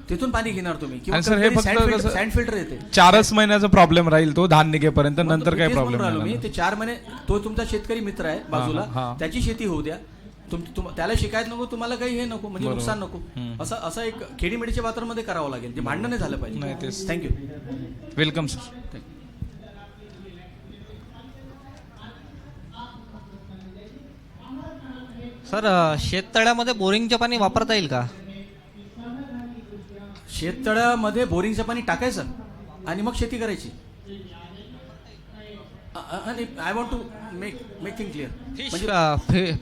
तिथून पाणी घेणार तुम्ही. आणि सर हे फक्त सँड फिल्टर येते. 4च महिन्याचा प्रॉब्लेम राहील तो धान निघेपर्यंत, नंतर काय प्रॉब्लेम मी ते 4 महिने तो तुमचा शेतकरी मित्र आहे बाजूला, त्याची शेती होऊ द्या. त्याला शिकायत नको, तुम्हाला काही हे नको, म्हणजे नुकसान नको. असं एक खेडीमेडीच्या वातावरणामध्ये करावं लागेल, जे भांडण नाही झालं नाही, पाहिजे. तेच. थँक्यू. Welcome sir. सर शेततळ्यामध्ये बोरिंगचे पाणी वापरता येईल का? शेततळ्यामध्ये बोरिंगचं पाणी टाकायचं आणि मग शेती करायची. आणि I want to make thing clear.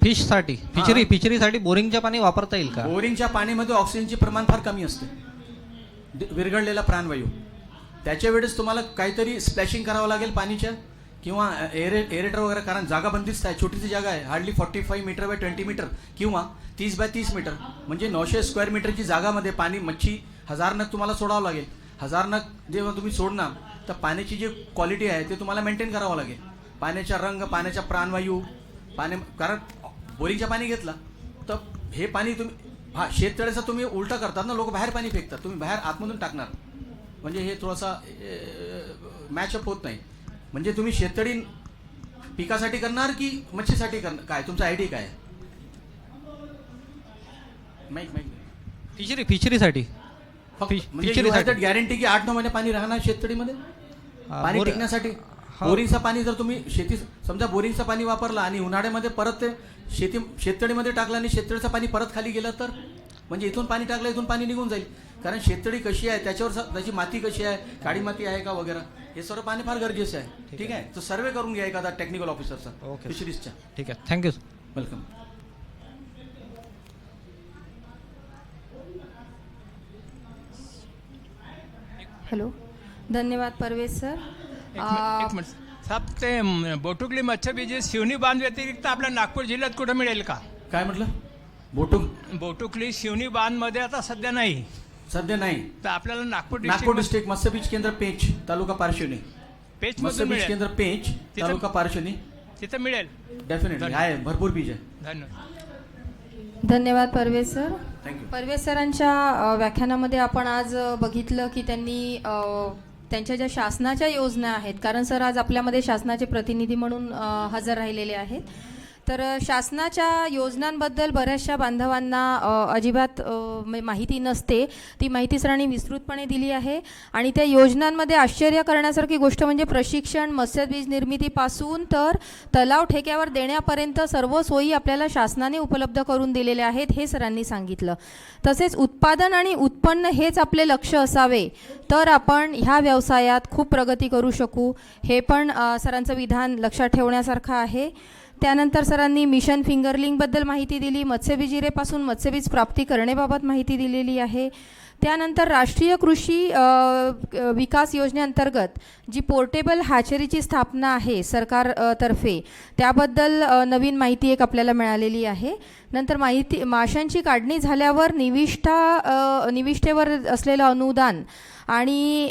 फिशसाठी फिशरीसाठी बोरिंगचे पाणी वापरता येईल का? बोरिंगच्या पाणीमध्ये ऑक्सिजनचे प्रमाण फार कमी असते, विरघळलेला प्राणवायू. त्याच्या वेळेस तुम्हाला काहीतरी स्प्लॅशिंग करावं लागेल पाणीच्या, किंवा एरेटर वगैरे, कारण जागा बंदिस्त आहे, छोटीशी जागा आहे, हार्डली 45 मीटर बाय 20 मीटर किंवा 30 बाय 30 मीटर, म्हणजे 900 स्क्वेअर मीटरची जागामध्ये पाणी मच्छी 1000 नग तुम्हाला सोडावं लागेल. 1000 नग जेव्हा तुम्ही सोडणार तर पाण्याची जी क्वालिटी आहे ते तुम्हाला मेंटेन करावं लागेल. पाण्याचा रंग, पाण्याचा प्राणवायू, कारण बोरिंगचं पाणी घेतलं तर हे पाणी तुम्ही शेततळ्याचा तुम्ही उलटा करतात ना, लोक बाहेर पाणी फेकतात, तुम्ही बाहेर आतमधून टाकणार, म्हणजे हे थोडासा मॅचअप होत नाही. म्हणजे तुम्ही शेततळी पिकासाठी करणार की मच्छीसाठी करणार, काय तुमचा आयडिया काय आहे? फिशरीसाठी गॅरंटी की 8-9 महिने पाणी राहणार शेततळीमध्ये पाणी टिकण्यासाठी. बोरिंगचं पाणी जर तुम्ही समजा बोरिंगचं पाणी वापरलं आणि उन्हाळ्यामध्ये परत ते शेततळीमध्ये टाकलं आणि शेततळीचं पाणी परत खाली गेलं तर, म्हणजे इथून पाणी टाकलं इथून पाणी निघून जाईल. कारण शेततळी कशी आहे त्याच्यावर त्याची माती कशी आहे, काळी माती आहे का वगैरे, हे सर्व पाणी फार गरजेचं आहे. ठीक आहे, तर सर्वे करून घ्या एखादा टेक्निकल ऑफिसरचा फिशरीजच्या. ठीक आहे, थँक्यू. वेलकम. हॅलो, धन्यवाद परवेज सर. एक मिनिट साहेब, ते बोटुकली मत्स्य बिझनेस शिवनी बांध व्यतिरिक्त आपल्या नागपूर जिल्ह्यात कुठं मिळेल का? काय म्हटलं? बोटुकली शिवनी बांधमध्ये आता सध्या नाही. तर आपल्याला नागपूर डिस्ट्रिक्ट मत्स्य बीज केंद्र पेंच, तालुका पारशिवनी. मत्स्य बीज केंद्र पेंच, तालुका पारशिवनी, तिथं मिळेल डेफिनेटली आहे, भरपूर बीज आहे. धन्यवाद. धन्यवाद परवेज सर. थँक्यू. परवेज सरांच्या व्याख्यानामध्ये आपण आज बघितलं की त्यांनी त्यांच्या ज्या शासनाच्या योजना आहेत, कारण सर आज आपल्यामध्ये शासनाचे प्रतिनिधी म्हणून हजर राहिलेले आहेत, तर शासनाच्या योजनांबद्दल बऱ्याचशा बांधवांना अजिबात माहिती नसते. ती माहिती सरांनी विस्तृतपणे दिली आहे. आणि त्या योजनांमध्ये आश्चर्य करण्यासारखी गोष्ट म्हणजे प्रशिक्षण, मत्स्यबीज निर्मितीपासून तर तलाव ठेक्यावर देण्यापर्यंत सर्व सोयी आपल्याला शासनाने उपलब्ध करून दिलेल्या आहेत, हे सरांनी सांगितलं. तसेच उत्पादन आणि उत्पन्न हेच आपले लक्ष असावे, तर आपण ह्या व्यवसायात खूप प्रगती करू शकू, हे पण सरांचं विधान लक्षात ठेवण्यासारखं आहे. त्यानंतर सरांनी मिशन फिंगरलिंगबद्दल माहिती दिली, मत्स्यबिजिरेपासून मत्स्यबीज प्राप्ती करण्याबाबत माहिती दिलेली आहे. त्यानंतर राष्ट्रीय कृषी विकास योजनेअंतर्गत जी पोर्टेबल हॅचरीची स्थापना आहे सरकारतर्फे, त्याबद्दल नवीन माहिती एक आपल्याला मिळालेली आहे. नंतर माशांची काढणी झाल्यावर निविष्ठेवर असलेलं अनुदान आणि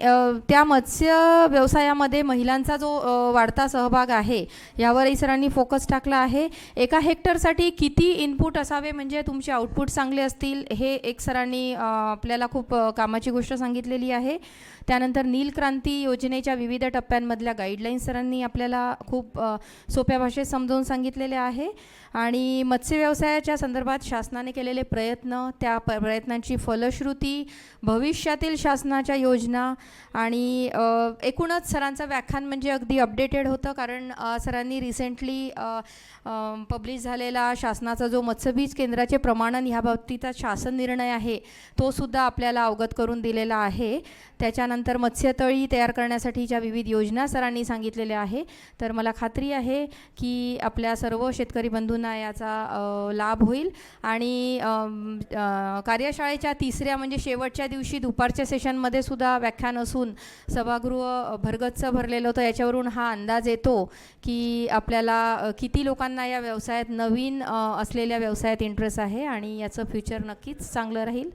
त्या मत्स्य व्यवसायामध्ये महिलांचा जो वाढता सहभाग आहे यावरही सरांनी फोकस टाकला आहे. एका हेक्टरसाठी किती इनपुट असावे म्हणजे तुमचे आउटपुट चांगले असतील, हे एक सरांनी आपल्याला खूप कामाची गोष्ट सांगितलेली आहे. त्यानंतर नील क्रांती योजनेच्या विविध टप्प्यांमधल्या गाईडलाईन्स सरांनी आपल्याला खूप सोप्या भाषेत समजावून सांगितलेले आहे. आणि मत्स्य व्यवसायाच्या संदर्भात शासनाने केलेले प्रयत्न, त्या प्रयत्नांची फलश्रुती, भविष्यातील शासनाच्या योजना आणि एकूणच सरांचं व्याख्यान म्हणजे अगदी अपडेटेड होतं, कारण सरांनी रिसेंटली पब्लिश झालेला शासनाचा जो मत्स्यबीज केंद्राचे प्रमाणन ह्या बाबतीचा शासन निर्णय आहे तो सुद्धा आपल्याला अवगत करून दिलेला आहे. त्याच्यानंतर मत्स्यतळी तयार करण्यासाठीच्या विविध योजना सरांनी सांगितलेल्या आहे. तर मला खात्री आहे की आपल्या सर्व शेतकरी बंधूंना याचा लाभ होईल. आणि कार्यशाळेच्या तिसऱ्या म्हणजे शेवटच्या दिवशी दुपारच्या सेशनमध्ये सुद्धा व्याख्यान असून सभागृह भरगच्च भरलेलं होतं. याच्यावरून हा अंदाज येतो की आपल्याला किती लोकांना या व्यवसायात नवीन असलेल्या व्यवसायात इंटरेस्ट आहे आणि याचं फ्युचर नक्कीच चांगलं राहील.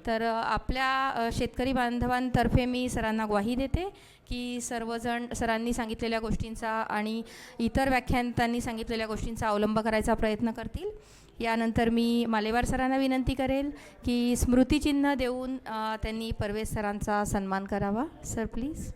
तर आपल्या शेतकरी बांधवांतर्फे मी सरांना ग्वाही देते की सर्वजण सरांनी सांगितलेल्या गोष्टींचा आणि इतर व्याख्यानतांनी सांगितलेल्या गोष्टींचा अवलंब करायचा प्रयत्न करतील. यानंतर मी मालेवार सरांना विनंती करेल की स्मृतिचिन्ह देऊन त्यांनी परवेज सरांचा सन्मान करावा. Sir please.